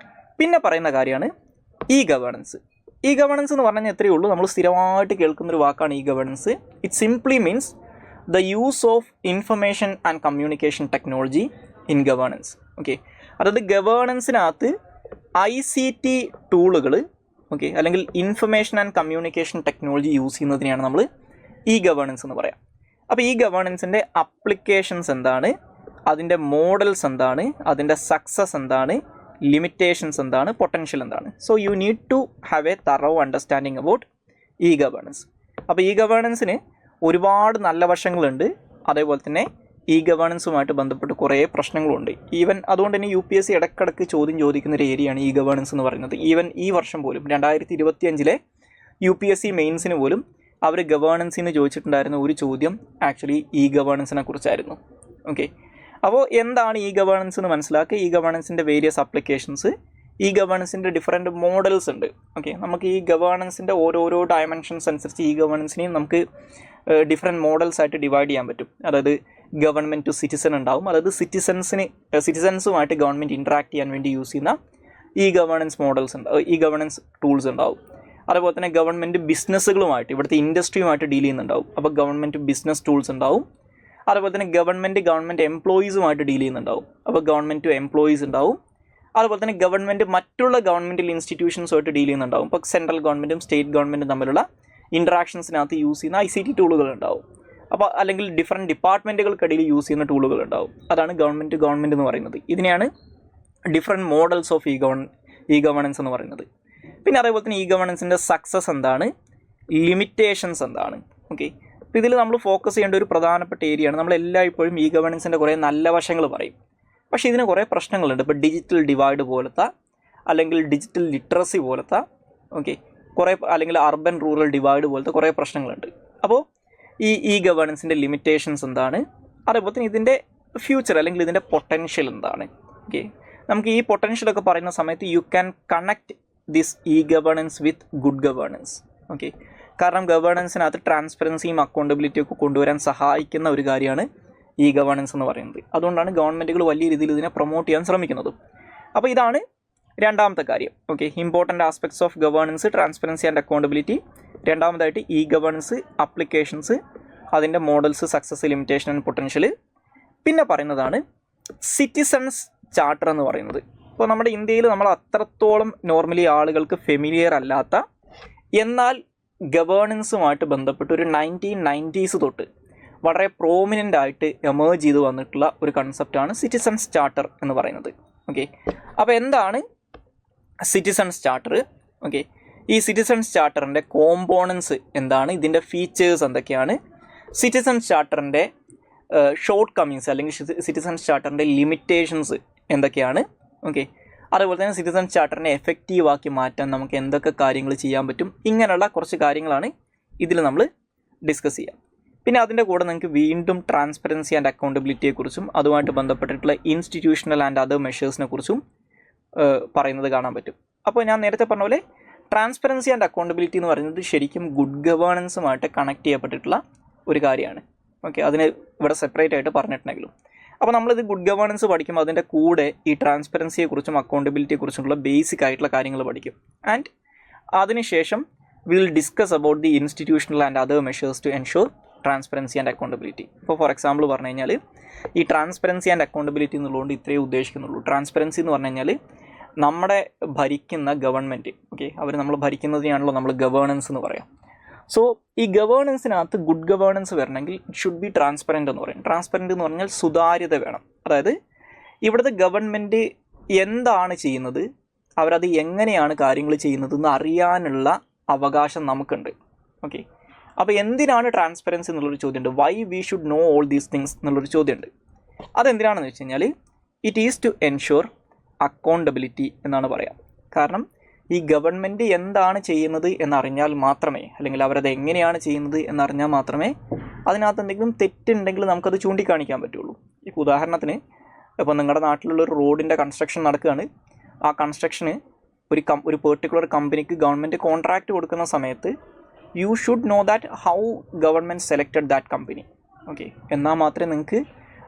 പിന്നെ പറയുന്ന കാര്യമാണ് ഗവേണൻസ്. ഗവേണൻസ് എന്ന് പറഞ്ഞാൽ എത്രയേ ഉള്ളൂ, നമ്മൾ സ്ഥിരമായിട്ട് കേൾക്കുന്നൊരു വാക്കാണ് governance. It simply means the use of information and communication technology in governance. അതായത് ഗവേണൻസിനകത്ത് ICT ടൂളുകൾ അല്ലെങ്കിൽ information and communication technology use ചെയ്യുന്നതിനെയാണ് നമ്മൾ ഗവേണൻസ് എന്ന് പറയാം. അപ്പോൾ ഗവേണൻസിൻ്റെ അപ്ലിക്കേഷൻസ് എന്താണ്, അതിൻ്റെ മോഡൽസ് എന്താണ്, അതിൻ്റെ സക്സസ് എന്താണ്, ലിമിറ്റേഷൻസ് എന്താണ്, പൊട്ടൻഷ്യൽ എന്താണ്. So you need to have a thorough understanding about governance. അപ്പോൾ ഇ ഗവേണൻസിന് ഒരുപാട് നല്ല വശങ്ങളുണ്ട്, അതേപോലെ തന്നെ ഇ ഗവേണൻസുമായിട്ട് ബന്ധപ്പെട്ട് കുറേ പ്രശ്നങ്ങളുണ്ട്. ഈവൻ അതുകൊണ്ട് തന്നെ UPSC ഇടയ്ക്കിടയ്ക്ക് ചോദ്യം ചോദിക്കുന്ന ഒരു ഏരിയയാണ് ഇ ഗവേണൻസ് എന്ന് പറയുന്നത്. ഈവൻ ഈ വർഷം പോലും 2025 UPSC മെയിൻസിന് പോലും അവർ ഗവേണൻസിന് ചോദിച്ചിട്ടുണ്ടായിരുന്ന ഒരു ചോദ്യം ആക്ച്വലി ഇ ഗവേണൻസിനെ കുറിച്ചായിരുന്നു. ഓക്കെ, അപ്പോൾ എന്താണ് ഇ ഗവേണൻസ് എന്ന് മനസ്സിലാക്കുക. ഇ ഗവേണൻസിൻ്റെ വേരിയസ് അപ്ലിക്കേഷൻസ്, ഇ ഗവേണൻസിൻ്റെ ഡിഫറെൻറ്റ് മോഡൽസ് ഉണ്ട്. ഓക്കെ, നമുക്ക് ഈ ഗവേണൻസിൻ്റെ ഓരോരോ ഡയമെൻഷൻസ് അനുസരിച്ച് ഇ ഗവേണൻസിനെയും നമുക്ക് ഡിഫറെൻറ്റ് മോഡൽസ് ആയിട്ട് ഡിവൈഡ് ചെയ്യാൻ പറ്റും. അതായത് ഗവൺമെൻറ് ടു സിറ്റിസൺ ഉണ്ടാവും, അതായത് സിറ്റിസൺസുമായിട്ട് ഗവൺമെൻറ് ഇൻട്രാക്ട് ചെയ്യാൻ വേണ്ടി യൂസ് ചെയ്യുന്ന ഇ ഗവേണൻസ് മോഡൽസ് ഉണ്ടാവും, ഇ ഗവേണൻസ് ടൂൾസ് ഉണ്ടാവും. അതുപോലെ തന്നെ ഗവൺമെൻറ് ബിസിനസ്സുകളുമായിട്ട്, ഇവിടുത്തെ ഇൻഡസ്ട്രിയുമായിട്ട് ഡീൽ ചെയ്യുന്നുണ്ടാവും, അപ്പോൾ ഗവൺമെൻറ് ബിസിനസ് ടൂൾസ് ഉണ്ടാവും. അതുപോലെ തന്നെ ഗവൺമെൻറ് എംപ്ലോയീസുമായിട്ട് ഡീൽ ചെയ്യുന്നുണ്ടാവും, അപ്പോൾ ഗവൺമെൻറ് ടു എംപ്ലോയീസ് ഉണ്ടാവും. അതുപോലെ തന്നെ ഗവൺമെൻറ് മറ്റുള്ള ഗവൺമെൻറ്റൽ ഇൻസ്റ്റിറ്റ്യൂഷൻസുമായിട്ട് ഡീൽ ചെയ്യുന്നുണ്ടാവും, ഇപ്പോൾ സെൻട്രൽ ഗവൺമെൻറ്റും സ്റ്റേറ്റ് ഗവൺമെൻറ്റും തമ്മിലുള്ള ഇൻട്രാക്ഷൻസിനകത്ത് യൂസ് ചെയ്യുന്ന ICT ടൂളുകൾ ഉണ്ടാവും, അപ്പോൾ അല്ലെങ്കിൽ ഡിഫറെൻറ്റ് ഡിപ്പാർട്ട്മെൻറ്റുകൾക്കിടയിൽ യൂസ് ചെയ്യുന്ന ടൂളുകൾ ഉണ്ടാവും. അതാണ് ഗവൺമെൻറ് എന്ന് പറയുന്നത്. ഇതിനെയാണ് different models of E governance എന്ന് പറയുന്നത്. പിന്നെ അതേപോലെ തന്നെ ഇ ഗവേണൻസിൻ്റെ സക്സസ് എന്താണ്, ലിമിറ്റേഷൻസ് എന്താണ്. ഓക്കെ, അപ്പോൾ ഇതിൽ നമ്മൾ ഫോക്കസ് ചെയ്യേണ്ട ഒരു പ്രധാനപ്പെട്ട ഏരിയയാണ്. നമ്മൾ എല്ലായ്പ്പോഴും ഇ ഗവേണൻസിൻ്റെ കുറേ നല്ല വശങ്ങൾ പറയും, പക്ഷേ ഇതിന് കുറേ പ്രശ്നങ്ങളുണ്ട്. ഇപ്പോൾ ഡിജിറ്റൽ ഡിവൈഡ് പോലത്തെ, അല്ലെങ്കിൽ ഡിജിറ്റൽ ലിറ്ററസി പോലത്തെ, ഓക്കെ, കുറേ, അല്ലെങ്കിൽ അർബൻ റൂറൽ ഡിവൈഡ് പോലത്തെ കുറേ പ്രശ്നങ്ങളുണ്ട്. അപ്പോൾ ഈ ഗവേണൻസിൻ്റെ ലിമിറ്റേഷൻസ് എന്താണ്, അതേപോലെ തന്നെ ഇതിൻ്റെ ഫ്യൂച്ചർ അല്ലെങ്കിൽ ഇതിൻ്റെ പൊട്ടൻഷ്യൽ എന്താണ്. ഓക്കെ, നമുക്ക് ഈ പൊട്ടൻഷ്യലൊക്കെ പറയുന്ന സമയത്ത് you can connect this E governance with good governance. Okay, കാരണം ഗവേണൻസിനകത്ത് ട്രാൻസ്പെറൻസിയും അക്കൗണ്ടബിലിറ്റിയും ഒക്കെ കൊണ്ടുവരാൻ സഹായിക്കുന്ന ഒരു കാര്യമാണ് ഇ ഗവേണൻസ് എന്ന് പറയുന്നത്. അതുകൊണ്ടാണ് ഗവൺമെൻറ്റുകൾ വലിയ രീതിയിൽ ഇതിനെ പ്രൊമോട്ട് ചെയ്യാൻ ശ്രമിക്കുന്നതും. അപ്പോൾ ഇതാണ് രണ്ടാമത്തെ കാര്യം. Okay, important aspects of governance, transparency and accountability. രണ്ടാമതായിട്ട് ഇ ഗവേണൻസ് അപ്ലിക്കേഷൻസ്, അതിൻ്റെ models, success, limitation and potential. പിന്നെ പറയുന്നതാണ് സിറ്റിസൺസ് ചാർട്ടർ എന്ന് പറയുന്നത്. ഇപ്പോൾ നമ്മുടെ ഇന്ത്യയിൽ നമ്മൾ അത്രത്തോളം നോർമലി ആളുകൾക്ക് ഫെമിലിയർ അല്ലാത്ത, എന്നാൽ ഗവേണൻസുമായിട്ട് ബന്ധപ്പെട്ട് ഒരു 1990s തൊട്ട് വളരെ പ്രോമിനൻ്റ് ആയിട്ട് എമേർജ് ചെയ്ത് വന്നിട്ടുള്ള ഒരു കൺസെപ്റ്റാണ് സിറ്റിസൺസ് ചാർട്ടർ എന്ന് പറയുന്നത്. ഓക്കെ, അപ്പോൾ എന്താണ് സിറ്റിസൺസ് ചാർട്ടർ? ഓക്കെ, ഈ സിറ്റിസൺസ് ചാർട്ടറിൻ്റെ കോമ്പോണൻസ് എന്താണ്, ഇതിൻ്റെ ഫീച്ചേഴ്സ് എന്തൊക്കെയാണ്, സിറ്റിസൺസ് ചാർട്ടറിൻ്റെ ഷോർട്ട് കമ്മിങ്സ് അല്ലെങ്കിൽ സിറ്റിസൺസ് ചാർട്ടറിൻ്റെ ലിമിറ്റേഷൻസ് എന്തൊക്കെയാണ്. ഓക്കെ, അതുപോലെ തന്നെ സിറ്റിസൺസ് ചാർട്ടറിനെ എഫക്റ്റീവ് ആക്കി മാറ്റാൻ നമുക്ക് എന്തൊക്കെ കാര്യങ്ങൾ ചെയ്യാൻ പറ്റും, ഇങ്ങനെയുള്ള കുറച്ച് കാര്യങ്ങളാണ് ഇതിൽ നമ്മൾ ഡിസ്കസ് ചെയ്യുക. പിന്നെ അതിൻ്റെ കൂടെ നിങ്ങൾക്ക് വീണ്ടും ട്രാൻസ്പെറൻസി ആൻഡ് അക്കൗണ്ടബിലിറ്റിയെക്കുറിച്ചും അതുമായിട്ട് ബന്ധപ്പെട്ടിട്ടുള്ള ഇൻസ്റ്റിറ്റ്യൂഷണൽ ആൻഡ് അതർ മെഷേഴ്സിനെ കുറിച്ചും പറയുന്നത് കാണാൻ പറ്റും. അപ്പോൾ ഞാൻ നേരത്തെ പറഞ്ഞ പോലെ ട്രാൻസ്പെറൻസി ആൻഡ് അക്കൗണ്ടബിലിറ്റി എന്ന് പറയുന്നത് ശരിക്കും ഗുഡ് ഗവേണൻസുമായിട്ട് കണക്ട് ചെയ്യപ്പെട്ടിട്ടുള്ള ഒരു കാര്യമാണ്. ഓക്കെ, അതിന് ഇവിടെ സെപ്പറേറ്റ് ആയിട്ട് പറഞ്ഞിട്ടുണ്ടെങ്കിലും, അപ്പോൾ നമ്മളിത് ഗുഡ് ഗവേണൻസ് പഠിക്കുമ്പോൾ അതിൻ്റെ കൂടെ ഈ ട്രാൻസ്പെറൻസിയെക്കുറിച്ചും അക്കൗണ്ടബിലിറ്റിയെക്കുറിച്ചുള്ള ബേസിക് ആയിട്ടുള്ള കാര്യങ്ങൾ പഠിക്കും. ആൻഡ് അതിനുശേഷം we will discuss about the institutional and other measures to ensure transparency and accountability. ഇപ്പോൾ ഫോർ എക്സാമ്പിൾ പറഞ്ഞു കഴിഞ്ഞാൽ ഈ ട്രാൻസ്പെറൻസി ആൻഡ് അക്കൗണ്ടബിലിറ്റി എന്നുള്ളതുകൊണ്ട് ഇത്രയേ ഉദ്ദേശിക്കുന്നുള്ളൂ. ട്രാൻസ്പെറൻസി എന്ന് പറഞ്ഞു കഴിഞ്ഞാൽ നമ്മുടെ ഭരിക്കുന്ന ഗവൺമെൻറ്, ഓക്കെ, അവർ നമ്മൾ ഭരിക്കുന്നതിനാണല്ലോ നമ്മൾ ഗവേണൻസ് എന്ന് പറയാം. സോ ഈ ഗവേണൻസിനകത്ത് ഗുഡ് ഗവേണൻസ് വരണമെങ്കിൽ ഇറ്റ് ഷുഡ് ബി ട്രാൻസ്പെറൻറ്റ് എന്ന് പറയും. ട്രാൻസ്പെറൻറ്റ് എന്ന് പറഞ്ഞാൽ സുതാര്യത വേണം. അതായത് ഇവിടുത്തെ ഗവൺമെൻറ് എന്താണ് ചെയ്യുന്നത്, അവരത് എങ്ങനെയാണ് കാര്യങ്ങൾ ചെയ്യുന്നതെന്ന് അറിയാനുള്ള അവകാശം നമുക്കുണ്ട്. ഓക്കെ, അപ്പോൾ എന്തിനാണ് ട്രാൻസ്പെറൻസി എന്നുള്ളൊരു ചോദ്യമുണ്ട്. Why we should know all these things എന്നുള്ളൊരു ചോദ്യമുണ്ട്. അതെന്തിനാണെന്ന് വെച്ച് കഴിഞ്ഞാൽ it is to ensure accountability എന്നാണ് പറയാം. കാരണം ഈ ഗവൺമെൻറ് എന്താണ് ചെയ്യുന്നത് എന്നറിഞ്ഞാൽ മാത്രമേ, അല്ലെങ്കിൽ അവരത് എങ്ങനെയാണ് ചെയ്യുന്നത് എന്നറിഞ്ഞാൽ മാത്രമേ അതിനകത്ത് എന്തെങ്കിലും തെറ്റുണ്ടെങ്കിൽ നമുക്കത് ചൂണ്ടിക്കാണിക്കാൻ പറ്റുള്ളൂ. ഇപ്പോൾ ഉദാഹരണത്തിന്, ഇപ്പോൾ നിങ്ങളുടെ നാട്ടിലുള്ളൊരു റോഡിൻ്റെ കൺസ്ട്രക്ഷൻ നടക്കുകയാണ്. ആ കൺസ്ട്രക്ഷന് ഒരു പെർട്ടിക്കുലർ കമ്പനിക്ക് ഗവൺമെൻറ് കോൺട്രാക്റ്റ് കൊടുക്കുന്ന സമയത്ത് you should know that how government selected that company. Okay, എന്നാൽ മാത്രമേ നിങ്ങൾക്ക്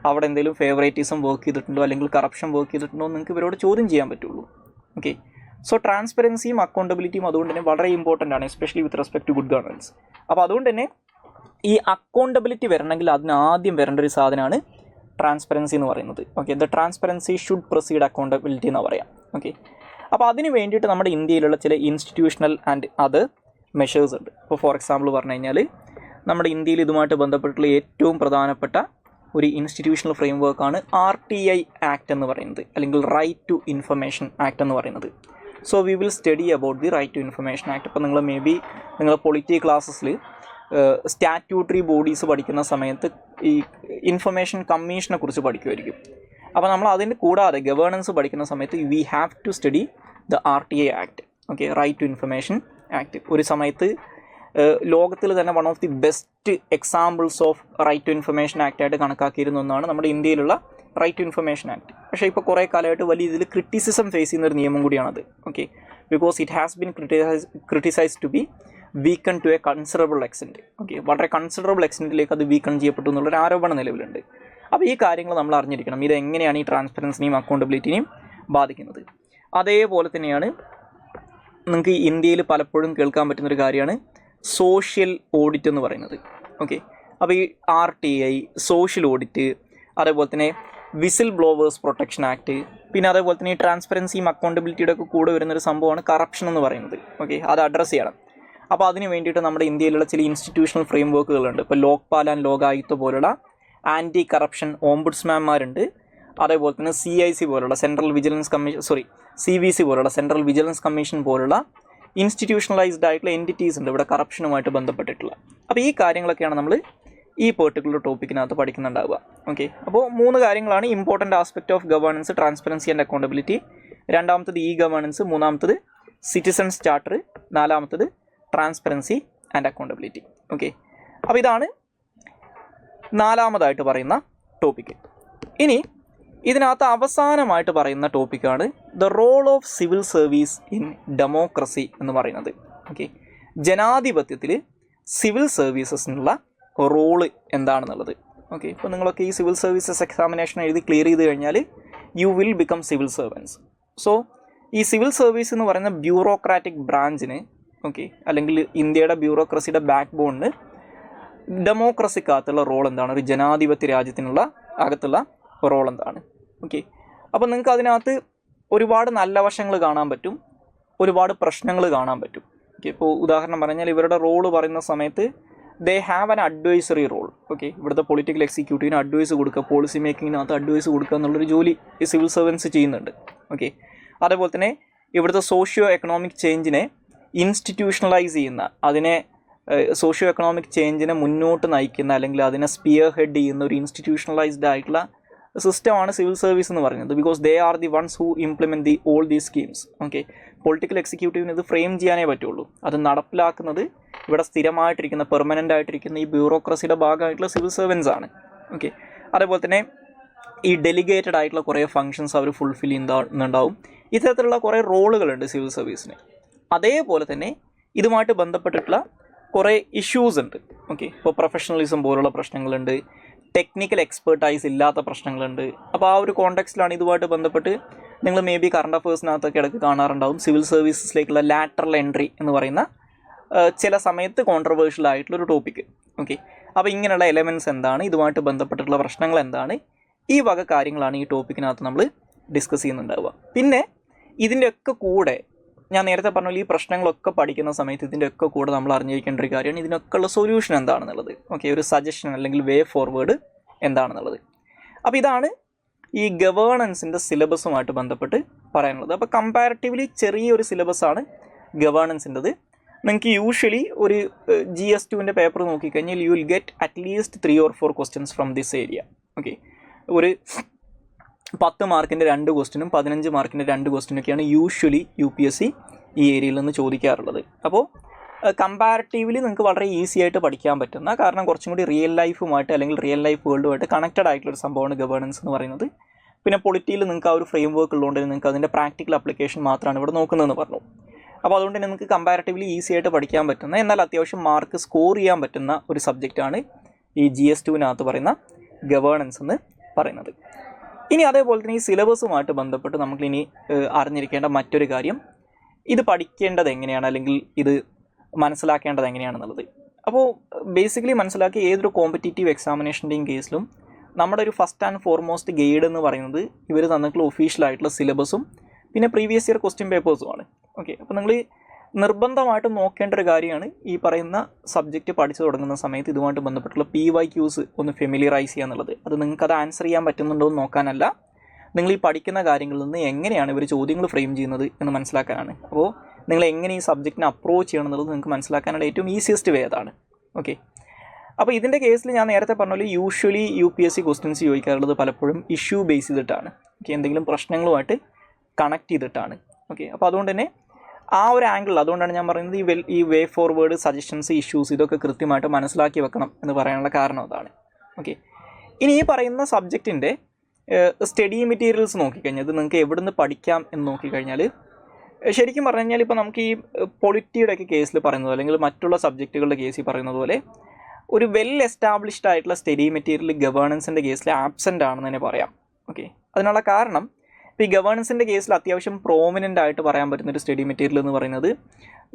അവിടെ എന്തെങ്കിലും ഫേവറേറ്റിസം വർക്ക് ചെയ്തിട്ടുണ്ടോ അല്ലെങ്കിൽ കറപ്ഷൻ വർക്ക് ചെയ്തിട്ടുണ്ടോ എന്ന് നിങ്ങൾക്ക് ഇവരോട് ചോദ്യം ചെയ്യാൻ പറ്റുള്ളൂ. ഓക്കെ, സോ ട്രാൻസ്പെറൻസിയും അക്കൗണ്ടബിലിറ്റിയും അതുകൊണ്ട് തന്നെ വളരെ ഇമ്പോർട്ടൻ്റ് ആണ്, especially with respect to good governance. അപ്പോൾ അതുകൊണ്ട് തന്നെ ഈ അക്കൗണ്ടബിലിറ്റി വരണമെങ്കിൽ അതിന് ആദ്യം വരേണ്ട ഒരു സാധനമാണ് ട്രാൻസ്പെറൻസി എന്ന് പറയുന്നത്. Okay, the transparency should proceed accountability എന്ന് പറയാം. ഓക്കെ, അപ്പോൾ അതിന് വേണ്ടിയിട്ട് നമ്മുടെ ഇന്ത്യയിലുള്ള ചില ഇൻസ്റ്റിറ്റ്യൂഷണൽ ആൻഡ് അതർ മെഷേഴ്സ് ഉണ്ട്. ഇപ്പോൾ ഫോർ എക്സാമ്പിൾ പറഞ്ഞു കഴിഞ്ഞാൽ നമ്മുടെ ഇന്ത്യയിൽ ഇതുമായിട്ട് ബന്ധപ്പെട്ടുള്ള ഏറ്റവും പ്രധാനപ്പെട്ട ഒരു ഇൻസ്റ്റിറ്റ്യൂഷണൽ ഫ്രെയിം വർക്കാണ് RTI ആക്ട് എന്ന് പറയുന്നത്, അല്ലെങ്കിൽ റൈറ്റ് ടു ഇൻഫർമേഷൻ ആക്ട് എന്ന് പറയുന്നത്. So we will study about the right to information act. ഇപ്പോൾ നിങ്ങൾ മേ ബി നിങ്ങൾ പൊളിറ്റി ക്ലാസ്സസിൽ സ്റ്റാറ്റ്യൂട്ടറി ബോഡീസ് പഠിക്കുന്ന സമയത്ത് ഈ ഇൻഫർമേഷൻ കമ്മീഷനെ കുറിച്ച് പഠിക്കുമായിരിക്കും. അപ്പോൾ നമ്മൾ അതിന് കൂടാതെ ഗവേണൻസ് പഠിക്കുന്ന സമയത്ത് we have to study the RTA act, okay, right to information act. ഒരു സമയത്ത് ലോകത്തിൽ തന്നെ one of the best examples of right to information ആക്റ്റായിട്ട് കണക്കാക്കിയിരുന്ന ഒന്നാണ് നമ്മുടെ ഇന്ത്യയിലുള്ള റൈറ്റ് ടു ഇൻഫർമേഷൻ ആക്ട്. പക്ഷേ ഇപ്പോൾ കുറേ കാലമായിട്ട് വലിയ ഇതിൽ ക്രിറ്റിസിസം ഫേസ് ചെയ്യുന്ന ഒരു നിയമം കൂടിയാണത്, okay, because it has been criticised to be weaken to a considerable extent, okay, വളരെ കൺസിഡറബിൾ എക്സ്റ്റെൻറ്റിലേക്ക് അത് വീക്കൺ ചെയ്യപ്പെട്ടു എന്നുള്ളൊരു ആരോപണം നിലവിലുണ്ട്. അപ്പോൾ ഈ കാര്യങ്ങൾ നമ്മൾ അറിഞ്ഞിരിക്കണം, ഇത് എങ്ങനെയാണ് ഈ ട്രാൻസ്പെറൻസിനെയും അക്കൗണ്ടബിലിറ്റിനെയും ബാധിക്കുന്നത്. അതേപോലെ തന്നെയാണ് നിങ്ങൾക്ക് ഇന്ത്യയിൽ പലപ്പോഴും കേൾക്കാൻ പറ്റുന്നൊരു കാര്യമാണ് സോഷ്യൽ ഓഡിറ്റ് എന്ന് പറയുന്നത്, ഓക്കെ. അപ്പോൾ ഈ RTA, സോഷ്യൽ ഓഡിറ്റ്, അതേപോലെ തന്നെ വിസിൽ ബ്ലോവേഴ്സ് പ്രൊട്ടക്ഷൻ ആക്ട്, പിന്നെ അതേപോലെ തന്നെ ഈ ട്രാൻസ്പെറൻസിയും അക്കൗണ്ടബിലിറ്റിയുടെ ഒക്കെ കൂടെ വരുന്നൊരു സംഭവമാണ് കറപ്ഷൻ എന്ന് പറയുന്നത്, ഓക്കെ. അത് അഡ്രസ്സ് ചെയ്യണം. അപ്പോൾ അതിന് വേണ്ടിയിട്ട് നമ്മുടെ ഇന്ത്യയിലുള്ള ചില ഇൻസ്റ്റിറ്റ്യൂഷണൽ ഫ്രെയിം വർക്കുകളുണ്ട്. ഇപ്പോൾ ലോക്പാൽ ആൻഡ് ലോകായുക്ത പോലുള്ള ആൻറ്റി കറപ്ഷൻ ഓംബുഡ്സ്മാൻമാരുണ്ട്. അതേപോലെ തന്നെ CIC പോലുള്ള സെൻട്രൽ വിജിലൻസ് കമ്മീഷൻ, CVC പോലുള്ള സെൻട്രൽ വിജിലൻസ് കമ്മീഷൻ പോലുള്ള ഇൻസ്റ്റിറ്റ്യൂഷണലൈസ്ഡ് ആയിട്ടുള്ള എൻറ്റിറ്റീസ് ഉണ്ട് ഇവിടെ കറപ്ഷനുമായിട്ട് ബന്ധപ്പെട്ടിട്ടുള്ള. അപ്പോൾ ഈ കാര്യങ്ങളൊക്കെയാണ് നമ്മൾ ഈ പെർട്ടിക്കുലർ ടോപ്പിക്കിനകത്ത് പഠിക്കുന്നുണ്ടാവുക, ഓക്കെ. അപ്പോൾ 3 കാര്യങ്ങളാണ് important aspect of governance, transparency and accountability. രണ്ടാമത്തത് ഗവേണൻസ്, മൂന്നാമത്തത് സിറ്റിസൺസ് ചാർട്ടർ, നാലാമത്തത് ട്രാൻസ്പെറൻസി ആൻഡ് അക്കൗണ്ടബിലിറ്റി, ഓക്കെ. അപ്പോൾ ഇതാണ് 4ാമതായിട്ട് പറയുന്ന ടോപ്പിക്ക്. ഇനി ഇതിനകത്ത് അവസാനമായിട്ട് പറയുന്ന ടോപ്പിക്കാണ് the role of civil service in democracy എന്ന് പറയുന്നത്, ഓക്കെ. ജനാധിപത്യത്തിൽ സിവിൽ സർവീസസിനുള്ള റോള് എന്താണെന്നുള്ളത്, ഓക്കെ. ഇപ്പോൾ നിങ്ങളൊക്കെ ഈ സിവിൽ സർവീസസ് എക്സാമിനേഷൻ എഴുതി ക്ലിയർ ചെയ്ത് കഴിഞ്ഞാൽ you will become civil servants. So ഈ സിവിൽ സർവീസ് എന്ന് പറയുന്ന ബ്യൂറോക്രാറ്റിക് ബ്രാഞ്ചിന്, ഓക്കെ, അല്ലെങ്കിൽ ഇന്ത്യയുടെ ബ്യൂറോക്രസിയുടെ ബാക്ക് ബോണിന് ഡെമോക്രസിക്കകത്തുള്ള റോൾ എന്താണ്, ഒരു ജനാധിപത്യ രാജ്യത്തിനുള്ള അകത്തുള്ള റോൾ എന്താണ്, ഓക്കെ. അപ്പോൾ നിങ്ങൾക്ക് അതിനകത്ത് ഒരുപാട് നല്ല വശങ്ങൾ കാണാൻ പറ്റും, ഒരുപാട് പ്രശ്നങ്ങൾ കാണാൻ പറ്റും, ഓക്കെ. ഇപ്പോൾ ഉദാഹരണം പറഞ്ഞാൽ ഇവരുടെ റോള് പറയുന്ന സമയത്ത് they have an advisory role, okay. ഇവിടുത്തെ പൊളിറ്റിക്കൽ എക്സിക്യൂട്ടീവിന് അഡ്വൈസ് കൊടുക്കുക, പോളിസി മേക്കിങ്ങിനകത്ത് അഡ്വൈസ് കൊടുക്കുക എന്നുള്ളൊരു ജോലി ഈ സിവിൽ സർവൻസ് ചെയ്യുന്നുണ്ട്, ഓക്കെ. അതേപോലെ തന്നെ ഇവിടുത്തെ സോഷ്യോ എക്കണോമിക് ചേഞ്ചിനെ ഇൻസ്റ്റിറ്റ്യൂഷണലൈസ് ചെയ്യുന്ന, അതിനെ സോഷ്യോ എക്കണോമിക് ചേഞ്ചിനെ മുന്നോട്ട് നയിക്കുന്ന, അല്ലെങ്കിൽ അതിനെ സ്പിയർ ഹെഡ് ചെയ്യുന്ന ഒരു ഇൻസ്റ്റിറ്റ്യൂഷണലൈസ്ഡ് ആയിട്ടുള്ള സിസ്റ്റമാണ് സിവിൽ സർവീസ് എന്ന് പറയുന്നത്. Because they are the ones who implement all these schemes, okay. Political എക്സിക്യൂട്ടീവിന് ഇത് ഫ്രെയിം ചെയ്യാനേ പറ്റുള്ളൂ. അത് നടപ്പിലാക്കുന്നത് ഇവിടെ സ്ഥിരമായിട്ടിരിക്കുന്ന, പെർമനൻ്റ് ആയിട്ടിരിക്കുന്ന ഈ ബ്യൂറോക്രസിയുടെ ഭാഗമായിട്ടുള്ള സിവിൽ സർവൻസ് ആണ്, ഓക്കെ. അതേപോലെ തന്നെ ഈ ഡെലിഗേറ്റഡ് ആയിട്ടുള്ള കുറേ ഫങ്ഷൻസ് അവർ ഫുൾഫിൽ ചെയ്യുന്നുണ്ടാവും. ഇത്തരത്തിലുള്ള കുറേ റോളുകളുണ്ട് സിവിൽ സർവീസിന്. അതേപോലെ തന്നെ ഇതുമായിട്ട് ബന്ധപ്പെട്ടിട്ടുള്ള കുറേ ഇഷ്യൂസ് ഉണ്ട്, ഓക്കെ. ഇപ്പോൾ പ്രൊഫഷണലിസം പോലുള്ള പ്രശ്നങ്ങളുണ്ട്, ടെക്നിക്കൽ എക്സ്പെർട്ടൈസ് ഇല്ലാത്ത പ്രശ്നങ്ങളുണ്ട്. അപ്പോൾ ആ ഒരു കോണ്ടെക്സ്റ്റിലാണ് ഇതുമായിട്ട് ബന്ധപ്പെട്ട് നിങ്ങൾ മേ ബി കറണ്ട് അഫേഴ്സിനകത്തൊക്കെ ഇടയ്ക്ക് കാണാറുണ്ടാവും സിവിൽ സർവീസസിലേക്കുള്ള ലാറ്ററൽ എൻട്രി എന്ന് പറയുന്ന ചില സമയത്ത് കോൺട്രവേഴ്ഷ്യൽ ആയിട്ടുള്ളൊരു ടോപ്പിക്ക്, ഓക്കെ. അപ്പോൾ ഇങ്ങനെയുള്ള എലമെൻറ്റ്സ് എന്താണ്, ഇതുമായിട്ട് ബന്ധപ്പെട്ടിട്ടുള്ള പ്രശ്നങ്ങൾ എന്താണ്, ഈ വക കാര്യങ്ങളാണ് ഈ ടോപ്പിക്കിനകത്ത് നമ്മൾ ഡിസ്കസ് ചെയ്യുന്നുണ്ടാവുക. പിന്നെ ഇതിൻ്റെയൊക്കെ കൂടെ ഞാൻ നേരത്തെ പറഞ്ഞ ഈ പ്രശ്നങ്ങളൊക്കെ പഠിക്കുന്ന സമയത്ത് ഇതിൻ്റെയൊക്കെ കൂടെ നമ്മൾ അറിഞ്ഞിരിക്കേണ്ട ഒരു കാര്യമാണ് ഇതിനൊക്കെയുള്ള സൊല്യൂഷൻ എന്താണെന്നുള്ളത്, ഓക്കെ. ഒരു സജഷൻ അല്ലെങ്കിൽ വേ ഫോർവേഡ് എന്താണെന്നുള്ളത്. അപ്പോൾ ഇതാണ് ഈ ഗവേണൻസിൻ്റെ സിലബസുമായിട്ട് ബന്ധപ്പെട്ട് പറയാനുള്ളത്. അപ്പോൾ കമ്പാരിറ്റീവ്ലി ചെറിയൊരു സിലബസാണ് ഗവേണൻസിൻ്റെത്. നിങ്ങൾക്ക് യൂഷ്വലി ഒരു GS2 പേപ്പർ നോക്കിക്കഴിഞ്ഞാൽ you will get at least 3 or 4 questions from this area, okay. ഒരു 10 മാർക്കിൻ്റെ 2 ക്വസ്റ്റ്യനും 15 മാർക്കിൻ്റെ 2 ക്വസ്റ്റ്യനൊക്കെയാണ് യൂഷ്വലി UPSC ഈ ഏരിയയിൽ നിന്ന് ചോദിക്കാറുള്ളത്. അപ്പോൾ കമ്പാരിറ്റീവ്ലി നിങ്ങൾക്ക് വളരെ ഈസി ആയിട്ട് പഠിക്കാൻ പറ്റുന്ന, കാരണം കുറച്ചും കൂടി റിയൽ ലൈഫുമായിട്ട് അല്ലെങ്കിൽ റിയൽ ലൈഫ് വേൾഡുമായിട്ട് കണക്റ്റഡ് ആയിട്ടുള്ളൊരു സംഭവമാണ് ഗവേണൻസ് എന്ന് പറയുന്നത്. പിന്നെ പൊളിറ്റിയിൽ നിങ്ങൾക്ക് ആ ഒരു ഫ്രെയിം വർക്ക് ഉള്ളതുകൊണ്ട് നിങ്ങൾക്ക് അതിൻ്റെ പ്രാക്ടിക്കൽ അപ്ലിക്കേഷൻ മാത്രമാണ് ഇവിടെ നോക്കുന്നതെന്ന് പറഞ്ഞു. അപ്പോൾ അതുകൊണ്ട് തന്നെ നിങ്ങൾക്ക് കമ്പാരിറ്റീവ്ലി ഈസി ആയിട്ട് പഠിക്കാൻ പറ്റുന്ന, എന്നാൽ അത്യാവശ്യം മാർക്ക് സ്കോർ ചെയ്യാൻ പറ്റുന്ന ഒരു സബ്ജക്റ്റാണ് ഈ GS2 പറയുന്ന ഗവേണൻസ് എന്ന് പറയുന്നത്. ഇനി അതേപോലെ തന്നെ ഈ സിലബസുമായിട്ട് ബന്ധപ്പെട്ട് നമുക്കിനി അറിഞ്ഞിരിക്കേണ്ട മറ്റൊരു കാര്യം, ഇത് പഠിക്കേണ്ടത് എങ്ങനെയാണ് അല്ലെങ്കിൽ ഇത് മനസ്സിലാക്കേണ്ടത് എങ്ങനെയാണെന്നുള്ളത്. അപ്പോൾ ബേസിക്കലി മനസ്സിലാക്കി ഏതൊരു കോമ്പറ്റീറ്റീവ് എക്സാമിനേഷൻ്റെയും കേസിലും നമ്മുടെ ഒരു ഫസ്റ്റ് ആൻഡ് ഫോർമോസ്റ്റ് ഗൈഡ് എന്ന് പറയുന്നത് ഇവർ തന്നിട്ടുള്ള ഒഫീഷ്യലായിട്ടുള്ള സിലബസും പിന്നെ പ്രീവിയസ് ഇയർ ക്വസ്റ്റ്യൻ പേപ്പേഴ്സുമാണ്, ഓക്കെ. അപ്പോൾ നിങ്ങൾ നിർബന്ധമായിട്ടും നോക്കേണ്ട ഒരു കാര്യമാണ് ഈ പറയുന്ന സബ്ജക്റ്റ് പഠിച്ചു തുടങ്ങുന്ന സമയത്ത് ഇതുമായിട്ട് ബന്ധപ്പെട്ടുള്ള PYQs ഒന്ന് ഫെമിലിയറൈസ് ചെയ്യുക എന്നുള്ളത്. അത് നിങ്ങൾക്കത് ആൻസർ ചെയ്യാൻ പറ്റുന്നുണ്ടോ എന്ന് നോക്കാനല്ല, നിങ്ങൾ ഈ പഠിക്കുന്ന കാര്യങ്ങളിൽ നിന്ന് എങ്ങനെയാണ് ഇവർ ചോദ്യങ്ങൾ ഫ്രെയിം ചെയ്യുന്നത് എന്ന് മനസ്സിലാക്കാനാണ്. അപ്പോൾ നിങ്ങൾ എങ്ങനെ ഈ സബ്ജക്റ്റിനെ അപ്രോച്ച് ചെയ്യണം എന്നുള്ളത് നിങ്ങൾക്ക് മനസ്സിലാക്കാനുള്ള ഏറ്റവും ഈസിയസ്റ്റ് വേ അതാണ്, ഓക്കെ. അപ്പോൾ ഇതിൻ്റെ കേസിൽ ഞാൻ നേരത്തെ പറഞ്ഞ പോലെ യൂഷ്വലി UPSC ക്വസ്റ്റ്യൻസ് ചോദിക്കാറുള്ളത് പലപ്പോഴും ഇഷ്യൂ ബേസ് ചെയ്തിട്ടാണ്. ഓക്കെ, എന്തെങ്കിലും പ്രശ്നങ്ങളുമായിട്ട് കണക്ട് ചെയ്തിട്ടാണ്. ഓക്കെ, അപ്പോൾ അതുകൊണ്ട് തന്നെ ആ ഒരു ആംഗിൾ, അതുകൊണ്ടാണ് ഞാൻ പറയുന്നത് ഈ വേ ഫോർവേഡ്, സജഷൻസ്, ഇഷ്യൂസ് ഇതൊക്കെ കൃത്യമായിട്ട് മനസ്സിലാക്കി വെക്കണം എന്ന് പറയാനുള്ള കാരണം അതാണ്. ഓക്കെ, ഇനി ഈ പറയുന്ന സബ്ജക്റ്റിൻ്റെ സ്റ്റഡി മെറ്റീരിയൽസ് നോക്കിക്കഴിഞ്ഞാൽ ഇത് നിങ്ങൾക്ക് എവിടെ നിന്ന് പഠിക്കാം എന്ന് നോക്കിക്കഴിഞ്ഞാൽ ശരിക്കും പറഞ്ഞു കഴിഞ്ഞാൽ ഇപ്പോൾ നമുക്ക് ഈ പൊളിറ്റിയുടെയൊക്കെ കേസിൽ പറയുന്നത് അല്ലെങ്കിൽ മറ്റുള്ള സബ്ജക്റ്റുകളുടെ കേസിൽ പറയുന്നത് പോലെ ഒരു വെൽ എസ്റ്റാബ്ലിഷ്ഡ് ആയിട്ടുള്ള സ്റ്റഡി മെറ്റീരിയൽ ഗവേണൻസിൻ്റെ കേസിൽ ആബ്സെൻ്റ് ആണെന്ന് തന്നെ പറയാം. ഓക്കെ, അതിനുള്ള കാരണം ഇപ്പോൾ ഈ ഗവേണൻസിൻ്റെ കേസിൽ അത്യാവശ്യം പ്രോമിനൻ്റ് ആയിട്ട് പറയാൻ പറ്റുന്നൊരു സ്റ്റഡി മെറ്റീരിയൽ എന്ന് പറയുന്നത്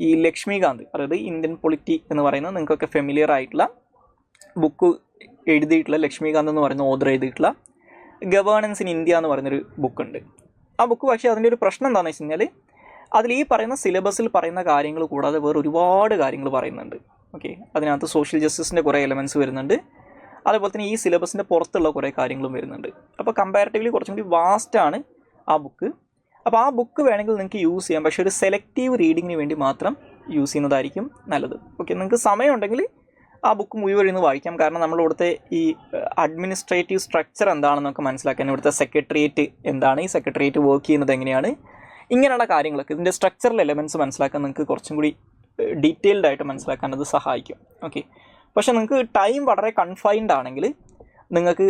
ഈ ലക്ഷ്മികാന്ത്, അതായത് ഇന്ത്യൻ പൊളിറ്റി എന്ന് പറയുന്നത് നിങ്ങൾക്കൊക്കെ ഫെമിലിയർ ആയിട്ടുള്ള ബുക്ക് എഴുതിയിട്ടുള്ള ലക്ഷ്മികാന്ത് എന്ന് പറയുന്ന ഓഥർ എഴുതിയിട്ടുള്ള ഗവേണൻസ് ഇൻ ഇന്ത്യ എന്ന് പറയുന്നൊരു ബുക്കുണ്ട്. ആ ബുക്ക് പക്ഷേ അതിൻ്റെ ഒരു പ്രശ്നം എന്താണെന്ന് വെച്ച് കഴിഞ്ഞാൽ അതിൽ ഈ പറയുന്ന സിലബസിൽ പറയുന്ന കാര്യങ്ങൾ കൂടാതെ വേറെ ഒരുപാട് കാര്യങ്ങൾ പറയുന്നുണ്ട്. ഓക്കെ, അതിനകത്ത് സോഷ്യൽ ജസ്റ്റിസിൻ്റെ കുറേ എലമെൻറ്റ്സ് വരുന്നുണ്ട്, അതേപോലെ തന്നെ ഈ സിലബസിൻ്റെ പുറത്തുള്ള കുറേ കാര്യങ്ങളും വരുന്നുണ്ട്. അപ്പോൾ കമ്പാരിറ്റീവ്ലി കുറച്ചും കൂടി വാസ്റ്റാണ് ആ ബുക്ക്. അപ്പോൾ ആ ബുക്ക് വേണമെങ്കിൽ നിങ്ങൾക്ക് യൂസ് ചെയ്യാം, പക്ഷേ ഒരു സെലക്റ്റീവ് റീഡിങ്ങിന് വേണ്ടി മാത്രം യൂസ് ചെയ്യുന്നതായിരിക്കും നല്ലത്. ഓക്കെ, നിങ്ങൾക്ക് സമയമുണ്ടെങ്കിൽ ആ ബുക്ക് മുഴുവൻ ഇരുന്ന് വായിക്കാം. കാരണം നമ്മളിവിടുത്തെ ഈ അഡ്മിനിസ്ട്രേറ്റീവ് സ്ട്രക്ചർ എന്താണെന്നൊക്കെ മനസ്സിലാക്കാൻ, ഇവിടുത്തെ സെക്രട്ടേറിയറ്റ് എന്താണ്, ഈ സെക്രട്ടേറിയറ്റ് വർക്ക് ചെയ്യുന്നത് എങ്ങനെയാണ്, ഇങ്ങനെയുള്ള കാര്യങ്ങളൊക്കെ ഇതിൻ്റെ സ്ട്രക്ചറൽ എലമെൻറ്റ്സ് മനസ്സിലാക്കാൻ നിങ്ങൾക്ക് കുറച്ചും കൂടി ഡീറ്റെയിൽഡ് ആയിട്ട് മനസ്സിലാക്കാൻ അത് സഹായിക്കും. ഓക്കെ, പക്ഷേ നിങ്ങൾക്ക് ടൈം വളരെ കൺഫൈൻഡ് ആണെങ്കിൽ നിങ്ങൾക്ക്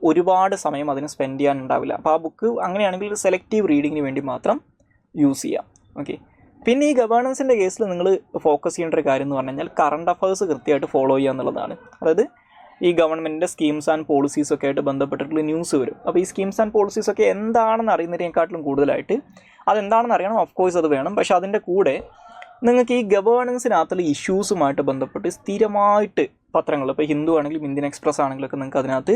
ഒരുപാട് സമയം അതിന് സ്പെൻഡ് ചെയ്യാനുണ്ടാവില്ല. അപ്പോൾ ആ ബുക്ക് അങ്ങനെയാണെങ്കിൽ സെലക്റ്റീവ് റീഡിങ്ങിന് വേണ്ടി മാത്രം യൂസ് ചെയ്യാം. ഓക്കെ, പിന്നെ ഈ ഗവേണൻസിൻ്റെ കേസിൽ നിങ്ങൾ ഫോക്കസ് ചെയ്യേണ്ട ഒരു കാര്യം എന്ന് പറഞ്ഞു കഴിഞ്ഞാൽ കറണ്ട് അഫയേഴ്സ് കൃത്യമായിട്ട് ഫോളോ ചെയ്യുക എന്നുള്ളതാണ്. അതായത് ഈ ഗവൺമെൻറ്റിൻ്റെ സ്കീംസ് ആൻഡ് പോളിസീസൊക്കെ ആയിട്ട് ബന്ധപ്പെട്ടിട്ടുള്ള ന്യൂസ് വരും. അപ്പോൾ ഈ സ്കീംസ് ആൻഡ് പോളിസീസൊക്കെ എന്താണെന്ന് അറിയുന്നതിനേക്കാട്ടിലും കൂടുതലായിട്ട് അതെന്താണെന്ന് അറിയണം, ഓഫ് കോഴ്സ് അത് വേണം. പക്ഷേ അതിൻ്റെ കൂടെ നിങ്ങൾക്ക് ഈ ഗവേണൻസിനകത്തുള്ള ഇഷ്യൂസുമായിട്ട് ബന്ധപ്പെട്ട് സ്ഥിരമായിട്ട് പത്രങ്ങൾ, ഇപ്പോൾ ഹിന്ദു ആണെങ്കിലും ഇന്ത്യൻ എക്സ്പ്രസ് ആണെങ്കിലൊക്കെ നിങ്ങൾക്ക് അതിനകത്ത്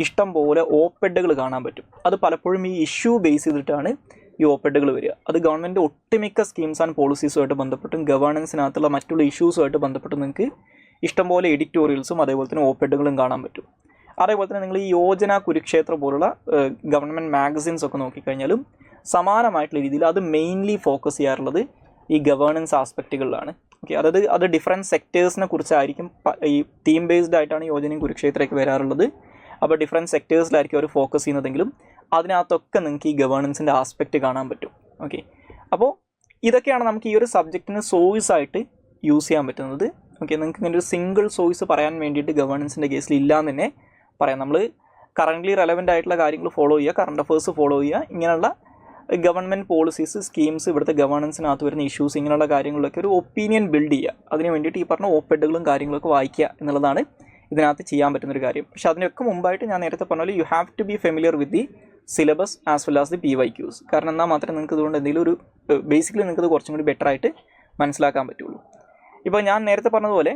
ഇഷ്ടം പോലെ ഓപ്പെഡുകൾ കാണാൻ പറ്റും. അത് പലപ്പോഴും ഈ ഇഷ്യൂ ബേസ് ചെയ്തിട്ടാണ് ഈ ഓപ്പെഡുകൾ വരിക. അത് ഗവൺമെൻറ് ഒട്ടുമിക്ക സ്കീംസ് ആൻഡ് പോളിസീസുമായിട്ട് ബന്ധപ്പെട്ടും ഗവേണൻസിനകത്തുള്ള മറ്റുള്ള ഇഷ്യൂസുമായിട്ട് ബന്ധപ്പെട്ടും നിങ്ങൾക്ക് ഇഷ്ടംപോലെ എഡിറ്റോറിയൽസും അതേപോലെ തന്നെ ഓപ്പെഡുകളും കാണാൻ പറ്റും. അതേപോലെ തന്നെ നിങ്ങൾ ഈ യോജന, കുരുക്ഷേത്ര പോലുള്ള ഗവൺമെൻറ് മാഗസിൻസ് ഒക്കെ നോക്കിക്കഴിഞ്ഞാലും സമാനമായിട്ടുള്ള രീതിയിൽ അത് മെയിൻലി ഫോക്കസ് ചെയ്യാറുള്ളത് ഈ ഗവേണൻസ് ആസ്പെക്റ്റുകളിലാണ്. ഓക്കെ, അതായത് അത് ഡിഫറെൻറ്റ് സെക്ടേഴ്സിനെ കുറിച്ചായിരിക്കും. ഈ തീം ബേസ്ഡ് ആയിട്ടാണ് യോജനയും കുരുക്ഷേത്രമൊക്കെ വരാറുള്ളത്. അപ്പോൾ ഡിഫറെൻറ്റ് സെക്ടേഴ്സിലായിരിക്കും അവർ ഫോക്കസ് ചെയ്യുന്നതെങ്കിലും അതിനകത്തൊക്കെ നിങ്ങൾക്ക് ഈ ഗവേണൻസിൻ്റെ ആസ്പെക്റ്റ് കാണാൻ പറ്റും. ഓക്കെ, അപ്പോൾ ഇതൊക്കെയാണ് നമുക്ക് ഈ ഒരു സബ്ജക്റ്റിന് സോഴ്സ് ആയിട്ട് യൂസ് ചെയ്യാൻ പറ്റുന്നത്. ഓക്കെ, നിങ്ങൾക്ക് ഇങ്ങനെ ഒരു സിംഗിൾ സോഴ്സ് പറയാൻ വേണ്ടിയിട്ട് ഗവേണൻസിൻ്റെ കേസിൽ ഇല്ലയെന്ന് തന്നെ പറയാം. നമ്മൾ കറൻ്റ്ലി റെലവൻ്റ് ആയിട്ടുള്ള കാര്യങ്ങൾ ഫോളോ ചെയ്യുക, കറണ്ട് അഫയേഴ്സ് ഫോളോ ചെയ്യുക, ഇങ്ങനെയുള്ള ഗവൺമെൻറ് പോളിസീസ്, സ്കീംസ്, ഇവിടുത്തെ ഗവേണൻസിനകത്ത് വരുന്ന ഇഷ്യൂസ്, ഇങ്ങനെയുള്ള കാര്യങ്ങളിലൊക്കെ ഒരു ഒപ്പീനിയൻ ബിൽഡ് ചെയ്യുക. അതിന് വേണ്ടിയിട്ട് ഈ പറഞ്ഞ ഓപ്പെഡുകളും കാര്യങ്ങളൊക്കെ വായിക്കുക എന്നുള്ളതാണ് ഇതിനകത്ത് ചെയ്യാൻ പറ്റുന്നൊരു കാര്യം. പക്ഷേ അതിനൊക്കെ മുമ്പായിട്ട് ഞാൻ നേരത്തെ പറഞ്ഞ പോലെ you have to be familiar with the syllabus as well as the PYQs. കാരണം എന്നാൽ മാത്രമേ നിങ്ങൾക്ക് ഇതുകൊണ്ട് എന്തെങ്കിലും ഒരു ബേസിക്കലി നിങ്ങൾക്ക് കുറച്ചും കൂടി ബെറ്റർ ആയിട്ട് മനസ്സിലാക്കാൻ പറ്റുള്ളൂ. ഇപ്പോൾ ഞാൻ നേരത്തെ പറഞ്ഞതുപോലെ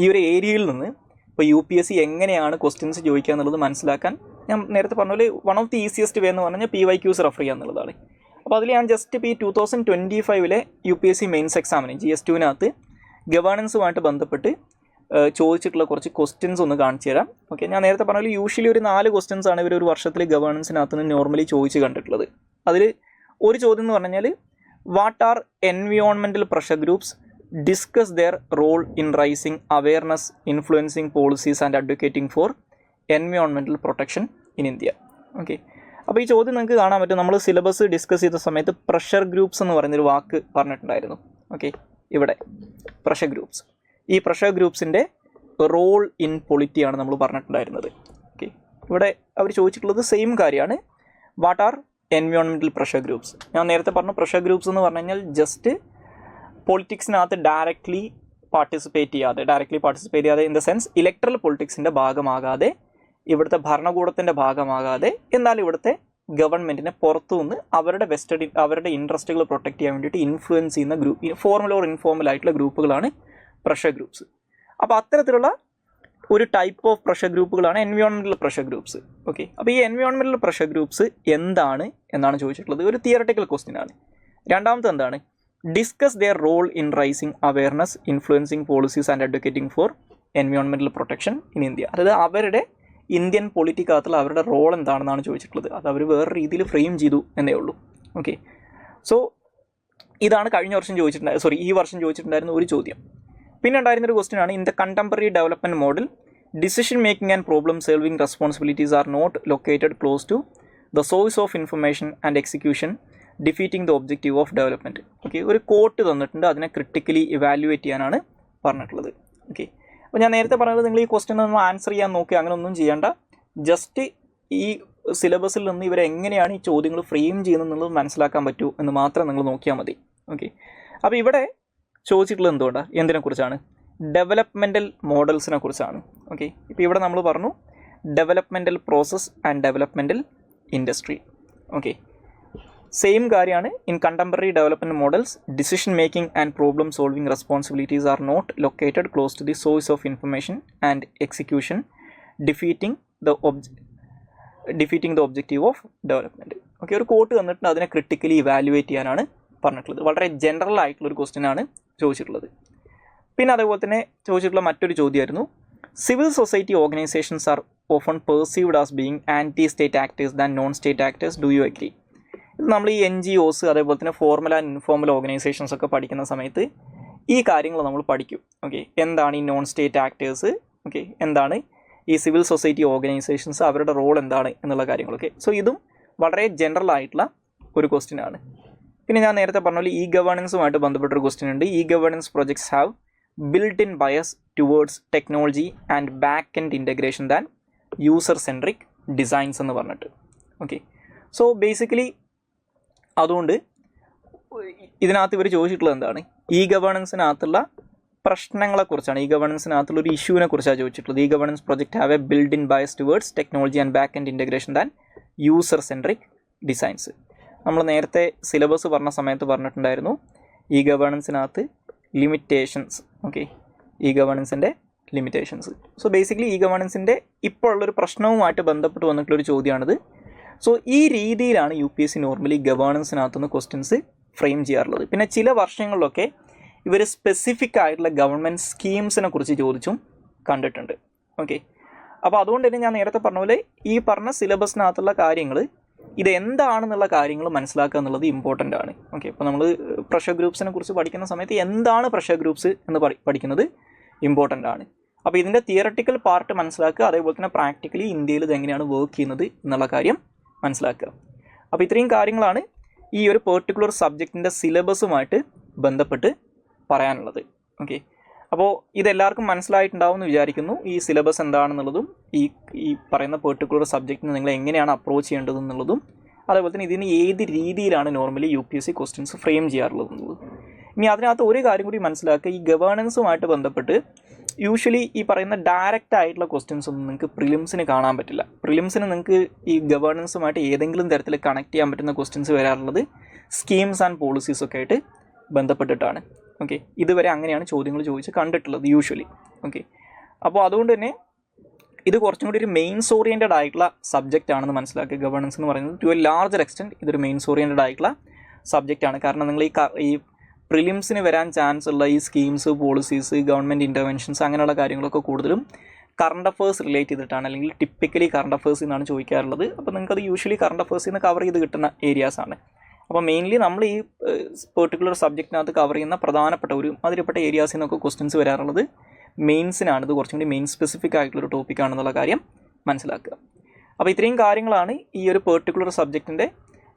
ഈ ഒരു ഏരിയയിൽ നിന്ന് ഇപ്പോൾ UPSC എങ്ങനെയാണ് ക്വസ്റ്റ്യൻസ് ചോദിക്കുക എന്നുള്ളത് മനസ്സിലാക്കാൻ ഞാൻ നേരത്തെ പറഞ്ഞ പോലെ വൺ ഓഫ് ദി ഈസിയസ്റ്റ് വേ എന്ന് പറഞ്ഞാൽ PYQs റെഫർ ചെയ്യുക എന്നുള്ളതാണ്. അപ്പോൾ അതിൽ ഞാൻ ജസ്റ്റ് ഇപ്പോൾ ഈ 2025 UPSC മെയിൻസ് എക്സാമിന് GS2 ഗവേണൻസുമായിട്ട് ബന്ധപ്പെട്ട് ചോദിച്ചിട്ടുള്ള കുറച്ച് ക്വസ്റ്റ്യൻസ് ഒന്ന് കാണിച്ചു തരാം. ഓക്കെ, ഞാൻ നേരത്തെ പറഞ്ഞ പോലെ യൂഷ്വലി ഒരു 4 ക്വസ്റ്റ്യൻസ് ആണ് ഇവർ ഒരു വർഷത്തിൽ ഗവേണൻസിനകത്ത് നിന്ന് നോർമലി ചോദിച്ച് കണ്ടിട്ടുള്ളത്. അതിൽ ഒരു ചോദ്യം എന്ന് പറഞ്ഞു കഴിഞ്ഞാൽ what are environmental pressure groups, discuss their role in raising awareness, influencing policies and advocating for environmental protection in India. Okay, അപ്പോൾ ഈ ചോദ്യം നിങ്ങൾക്ക് കാണാൻ പറ്റും. നമ്മൾ സിലബസ് ഡിസ്കസ് ചെയ്ത സമയത്ത് പ്രഷർ ഗ്രൂപ്പ്സ് എന്ന് പറയുന്നൊരു വാക്ക് പറഞ്ഞിട്ടുണ്ടായിരുന്നു. ഓക്കെ, ഇവിടെ പ്രഷർ ഗ്രൂപ്പ്സ്, ഈ പ്രഷർ ഗ്രൂപ്പ്സിൻ്റെ റോൾ ഇൻ പൊളിറ്റിയാണ് നമ്മൾ പറഞ്ഞിട്ടുണ്ടായിരുന്നത്. ഓക്കെ, ഇവിടെ അവർ ചോദിച്ചിട്ടുള്ളത് സെയിം കാര്യമാണ്. What are environmental pressure groups. ഞാൻ നേരത്തെ പറഞ്ഞു പ്രഷർ ഗ്രൂപ്പ്സ് എന്ന് പറഞ്ഞു കഴിഞ്ഞാൽ ജസ്റ്റ് പൊളിറ്റിക്സിനകത്ത് ഡയറക്റ്റ്ലി പാർട്ടിസിപ്പേറ്റ് ചെയ്യാതെ ഇൻ ദ സെൻസ് ഇലക്ട്രൽ പൊളിറ്റിക്സിൻ്റെ ഭാഗമാകാതെ, ഇവിടുത്തെ ഭരണകൂടത്തിൻ്റെ ഭാഗമാകാതെ, എന്നാൽ ഇവിടുത്തെ ഗവൺമെൻറ്റിനെ പുറത്തുനിന്ന് അവരുടെ ഇൻട്രസ്റ്റുകൾ പ്രൊട്ടക്റ്റ് ചെയ്യാൻ വേണ്ടിയിട്ട് ഇൻഫ്ലുവൻസ് ചെയ്യുന്ന ഗ്രൂപ്പ്, ഫോർമൽ ഓർ ഇൻഫോർമൽ ആയിട്ടുള്ള ഗ്രൂപ്പുകളാണ് പ്രഷർ ഗ്രൂപ്പ്സ്. അപ്പോൾ അത്തരത്തിലുള്ള ഒരു ടൈപ്പ് ഓഫ് പ്രഷർ ഗ്രൂപ്പുകളാണ് എൻവിയോൺമെൻറ്റൽ പ്രഷർ ഗ്രൂപ്പ്സ്. ഓക്കെ, അപ്പോൾ ഈ എൻവിയോൺമെൻറ്റൽ പ്രഷർ ഗ്രൂപ്പ്സ് എന്താണ് എന്നാണ് ചോദിച്ചിട്ടുള്ളത്. ഒരു തിയറട്ടിക്കൽ ക്വസ്റ്റ്യൻ ആണ്. രണ്ടാമത്തെ എന്താണ്, discuss their role in raising awareness, influencing policies and advocating for environmental protection in India. അതായത് അവരുടെ ഇന്ത്യൻ പൊളിറ്റിക്കകത്തുള്ള അവരുടെ റോൾ എന്താണെന്നാണ് ചോദിച്ചിട്ടുള്ളത്. അത് അവർ വേറെ രീതിയിൽ ഫ്രെയിം ചെയ്തു എന്നേ ഉള്ളൂ. ഓക്കെ, സോ ഇതാണ് ഈ വർഷം ചോദിച്ചിട്ടുണ്ടായിരുന്ന ഒരു ചോദ്യം. പിന്നെ ഉണ്ടായിരുന്നൊരു ക്വസ്റ്റ്യൻ ആണ്, in the contemporary development model decision making and problem solving responsibilities are not located close to the source of information and execution defeating the objective of development. Okay, ഒരു quote തന്നിട്ടുണ്ട്, അതിനെ ക്രിട്ടിക്കലി ഇവാലുവേറ്റ് ചെയ്യാനാണ് പറഞ്ഞിട്ടുള്ളത്. Okay, അപ്പോൾ ഞാൻ നേരത്തെ പറഞ്ഞത് നിങ്ങൾ ഈ ക്വസ്റ്റ്യൻ ഒന്ന് ആൻസർ ചെയ്യാൻ നോക്കി അങ്ങനെ ഒന്നും ചെയ്യേണ്ട, ജസ്റ്റ് ഈ സിലബസിൽ നിന്ന് ഇവരെങ്ങനെയാണ് ഈ ചോദ്യങ്ങൾ ഫ്രെയിം ചെയ്യുന്നത് മനസ്സിലാക്കാൻ പറ്റൂ എന്ന് മാത്രം നിങ്ങൾ നോക്കിയാൽ മതി. ഓക്കെ, അപ്പോൾ ഇവിടെ ചോദിച്ചിട്ടുള്ളത് എന്തുകൊണ്ടാണ്, എന്തിനെക്കുറിച്ചാണ്? ഡെവലപ്മെൻറ്റൽ മോഡൽസിനെ കുറിച്ചാണ്. ഓക്കെ, ഇപ്പോൾ ഇവിടെ നമ്മൾ പറഞ്ഞു developmental process and developmental industry. Okay, same കാര്യമാണ്. In contemporary development models decision making and problem solving responsibilities are not located close to the source of information and execution defeating the objective of development. Okay, ഒരു quote തന്നിട്ടുണ്ട്, അതിനെ critically evaluate ചെയ്യാനാണ് പറഞ്ഞിട്ടുള്ളത്. വളരെ general ആയിട്ടുള്ളൊരു question ആണ് ചോദിച്ചിട്ടുള്ളത്. പിന്നെ അതേപോലെ തന്നെ ചോദിച്ചിട്ടുള്ള മറ്റൊരു ചോദ്യമായിരുന്നു, civil society organisations are often perceived as being anti state actors than non state actors, do you agree? ഇത് നമ്മൾ ഈ NGOs അതേപോലെ തന്നെ ഫോർമൽ ആൻഡ് ഇൻഫോർമൽ ഓർഗനൈസേഷൻസ് ഒക്കെ പഠിക്കുന്ന സമയത്ത് ഈ കാര്യങ്ങൾ നമ്മൾ പഠിക്കും. ഓക്കെ, എന്താണ് ഈ നോൺ സ്റ്റേറ്റ് ആക്ടേഴ്സ്, ഓക്കെ, എന്താണ് ഈ സിവിൽ സൊസൈറ്റി ഓർഗനൈസേഷൻസ്, അവരുടെ റോൾ എന്താണ് എന്നുള്ള കാര്യങ്ങളൊക്കെ. സോ ഇതും വളരെ ജനറൽ ആയിട്ടുള്ള ഒരു ക്വസ്റ്റ്യൻ ആണ്. പിന്നെ ഞാൻ നേരത്തെ പറഞ്ഞ പോലെ ഇ ഗവേണൻസുമായിട്ട് ബന്ധപ്പെട്ടൊരു ക്വസ്റ്റ്യൻ ഉണ്ട്. E governance projects have built in bias towards technology and back end integration than user centric designs എന്ന് പറഞ്ഞിട്ട്. ഓക്കെ, സോ ബേസിക്കലി അതുകൊണ്ട് ഇതിനകത്ത് ഇവർ ചോദിച്ചിട്ടുള്ളത് എന്താണ്, ഇ ഗവേണൻസിനകത്തുള്ള പ്രശ്നങ്ങളെക്കുറിച്ചാണ്, ഇ ഗവേണൻസിനകത്തുള്ള ഒരു ഇഷ്യൂവിനെ കുറിച്ചാണ് ചോദിച്ചിട്ടുള്ളത്. E governance project have a build in bias towards technology and back end integration than user centric designs. നമ്മൾ നേരത്തെ സിലബസ് പറഞ്ഞ സമയത്ത് പറഞ്ഞിട്ടുണ്ടായിരുന്നു ഇ ഗവേണൻസിനകത്ത് ലിമിറ്റേഷൻസ്. ഓക്കെ, ഇ ഗവേണൻസിൻ്റെ ലിമിറ്റേഷൻസ്. സോ ബേസിക്കലി ഇ ഗവേണൻസിൻ്റെ ഇപ്പോൾ ഉള്ളൊരു പ്രശ്നവുമായിട്ട് ബന്ധപ്പെട്ട് വന്നിട്ടുള്ളൊരു ചോദ്യമാണിത്. സോ ഈ രീതിയിലാണ് UPSC നോർമലി ഗവേണൻസിനകത്തുനിന്ന് ക്വസ്റ്റ്യൻസ് ഫ്രെയിം ചെയ്യാറുള്ളത്. പിന്നെ ചില വർഷങ്ങളിലൊക്കെ ഇവർ സ്പെസിഫിക് ആയിട്ടുള്ള ഗവൺമെൻറ് സ്കീംസിനെ കുറിച്ച് ചോദിച്ചും കണ്ടിട്ടുണ്ട്. ഓക്കെ, അപ്പോൾ അതുകൊണ്ട് തന്നെ ഞാൻ നേരത്തെ പറഞ്ഞ പോലെ ഈ പറഞ്ഞ സിലബസിനകത്തുള്ള കാര്യങ്ങൾ ഇതെന്താണെന്നുള്ള കാര്യങ്ങൾ മനസ്സിലാക്കുക എന്നുള്ളത് ഇമ്പോർട്ടൻ്റ് ആണ്. ഓക്കെ, അപ്പോൾ നമ്മൾ പ്രഷർ ഗ്രൂപ്പ്സിനെ കുറിച്ച് പഠിക്കുന്ന സമയത്ത് എന്താണ് പ്രഷർ ഗ്രൂപ്പ്സ് എന്ന് പഠിക്കുന്നത് ഇമ്പോർട്ടൻ്റ് ആണ്. അപ്പോൾ ഇതിൻ്റെ തിയറട്ടിക്കൽ പാർട്ട് മനസ്സിലാക്കുക, അതേപോലെ തന്നെ പ്രാക്ടിക്കലി ഇന്ത്യയിൽ ഇത് എങ്ങനെയാണ് വർക്ക് ചെയ്യുന്നത് എന്നുള്ള കാര്യം മനസ്സിലാക്കുക. അപ്പോൾ ഇത്രയും കാര്യങ്ങളാണ് ഈ ഒരു പെർട്ടിക്കുലർ സബ്ജക്റ്റിൻ്റെ സിലബസുമായിട്ട് ബന്ധപ്പെട്ട് പറയാനുള്ളത്. ഓക്കെ, അപ്പോൾ ഇതെല്ലാവർക്കും മനസ്സിലായിട്ടുണ്ടാവും എന്ന് വിചാരിക്കുന്നു. ഈ സിലബസ് എന്താണെന്നുള്ളതും ഈ പറയുന്ന പെർട്ടിക്കുലർ സബ്ജക്റ്റിന് നിങ്ങൾ എങ്ങനെയാണ് അപ്രോച്ച് ചെയ്യേണ്ടതെന്നുള്ളതും, അതേപോലെ തന്നെ ഇതിന് ഏത് രീതിയിലാണ് നോർമലി UPSC ക്വസ്റ്റ്യൻസ് ഫ്രെയിം ചെയ്യാറുള്ളത് എന്നുള്ളത്. ഇനി അതിനകത്ത് ഒരു കാര്യം കൂടി മനസ്സിലാക്കുക, ഈ ഗവേണൻസുമായിട്ട് ബന്ധപ്പെട്ട് യൂഷ്വലി ഈ പറയുന്ന ഡയറക്റ്റ് ആയിട്ടുള്ള ക്വസ്റ്റ്യൻസ് ഒന്നും നിങ്ങൾക്ക് പ്രിലിംസിന് കാണാൻ പറ്റില്ല. പ്രിലിംസിന് നിങ്ങൾക്ക് ഈ ഗവേണൻസുമായിട്ട് ഏതെങ്കിലും തരത്തിൽ കണക്ട് ചെയ്യാൻ പറ്റുന്ന ക്വസ്റ്റ്യൻസ് വരാറുള്ളത് സ്കീംസ് ആൻഡ് പോളിസീസ് ഒക്കെ ആയിട്ട് ബന്ധപ്പെട്ടിട്ടാണ്. ഓക്കെ, ഇതുവരെ അങ്ങനെയാണ് ചോദ്യങ്ങൾ ചോദിച്ച് കണ്ടിട്ടുള്ളത് യൂഷ്വലി. ഓക്കെ, അപ്പോൾ അതുകൊണ്ട് തന്നെ ഇത് കുറച്ചും കൂടി ഒരു മെയിൻസ് ഓറിയൻറ്റഡ് ആയിട്ടുള്ള സബ്ജക്റ്റ് ആണെന്ന് മനസ്സിലാക്കുക. ഗവേണൻസ് എന്ന് പറയുന്നത് ടു എ ലാർജർ എക്സ്റ്റെൻറ്റ് ഇതൊരു മെയിൻസ് ഓറിയൻറ്റഡ് ആയിട്ടുള്ള സബ്ജക്റ്റ് ആണ്. കാരണം നിങ്ങൾ ഈ പ്രിലിംസിന് വരാൻ ചാൻസ് ഉള്ള ഈ സ്കീംസ്, പോളിസീസ്, ഗവൺമെൻറ് ഇൻ്റർവെൻഷൻസ് അങ്ങനെയുള്ള കാര്യങ്ങളൊക്കെ കൂടുതലും കറണ്ട് അഫേഴ്സ് റിലേറ്റ് ചെയ്തിട്ടാണ്, അല്ലെങ്കിൽ ടിപ്പിക്കലി കറണ്ട് അഫേഴ്സിൽ നിന്നാണ് ചോദിക്കാറുള്ളത്. അപ്പോൾ നിങ്ങൾക്കത് യൂഷ്വലി കറണ്ട് അഫേഴ്സിൽ നിന്ന് കവർ ചെയ്ത് കിട്ടുന്ന ഏരിയാസാണ്. അപ്പോൾ മെയിൻലി നമ്മൾ ഈ പെർട്ടിക്കുലർ സബ്ജക്റ്റിനകത്ത് കവർ ചെയ്യുന്ന പ്രധാനപ്പെട്ട ഒരു അതിൽപ്പെട്ട ഏരിയാസിൽ നിന്നൊക്കെ ക്വസ്റ്റ്യൻസ് വരാറുള്ളത് മെയിൻസിനാണ്. ഇത് കുറച്ചും കൂടി മെയിൻ സ്പെസിഫിക് ആയിട്ടുള്ളൊരു ടോപ്പിക്കാണെന്നുള്ള കാര്യം മനസ്സിലാക്കുക. അപ്പോൾ ഇത്രയും കാര്യങ്ങളാണ് ഈ ഒരു പെർട്ടിക്കുലർ സബ്ജക്റ്റിൻ്റെ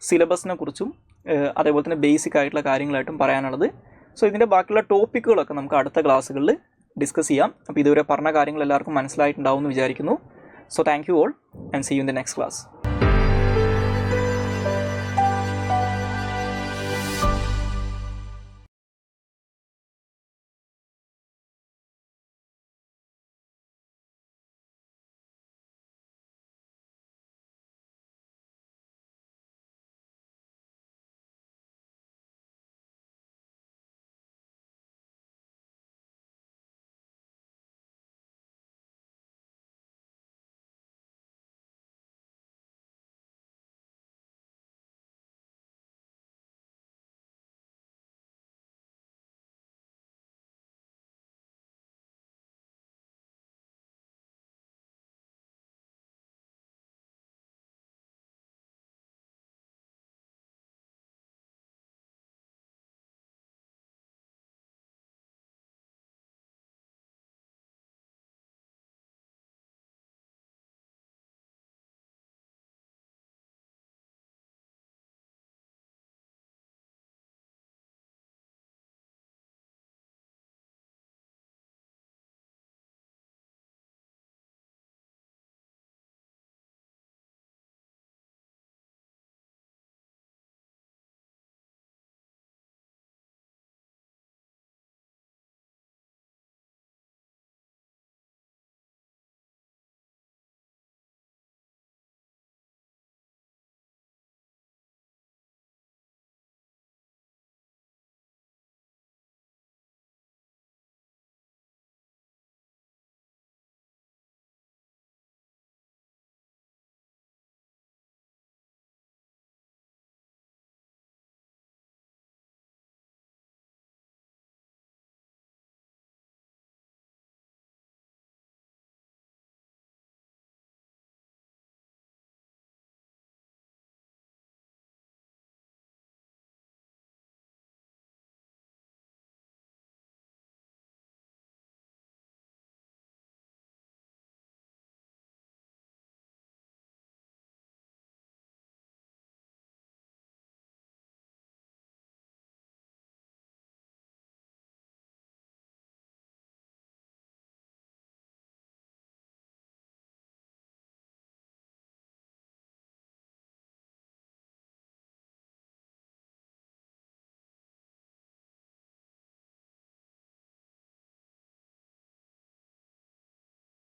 സിലബസിനെ കുറിച്ചും അതേപോലെ തന്നെ ബേസിക് ആയിട്ടുള്ള കാര്യങ്ങളായിട്ടും പറയാനുള്ളത്. സോ ഇതിൻ്റെ ബാക്കിയുള്ള ടോപ്പിക്കുകളൊക്കെ നമുക്ക് അടുത്ത ക്ലാസ്സുകളിൽ ഡിസ്കസ് ചെയ്യാം. അപ്പോൾ ഇതുവരെ പറഞ്ഞ കാര്യങ്ങൾ എല്ലാവർക്കും മനസ്സിലായിട്ടുണ്ടാവും എന്ന് വിചാരിക്കുന്നു. So thank you all and see you in the next class.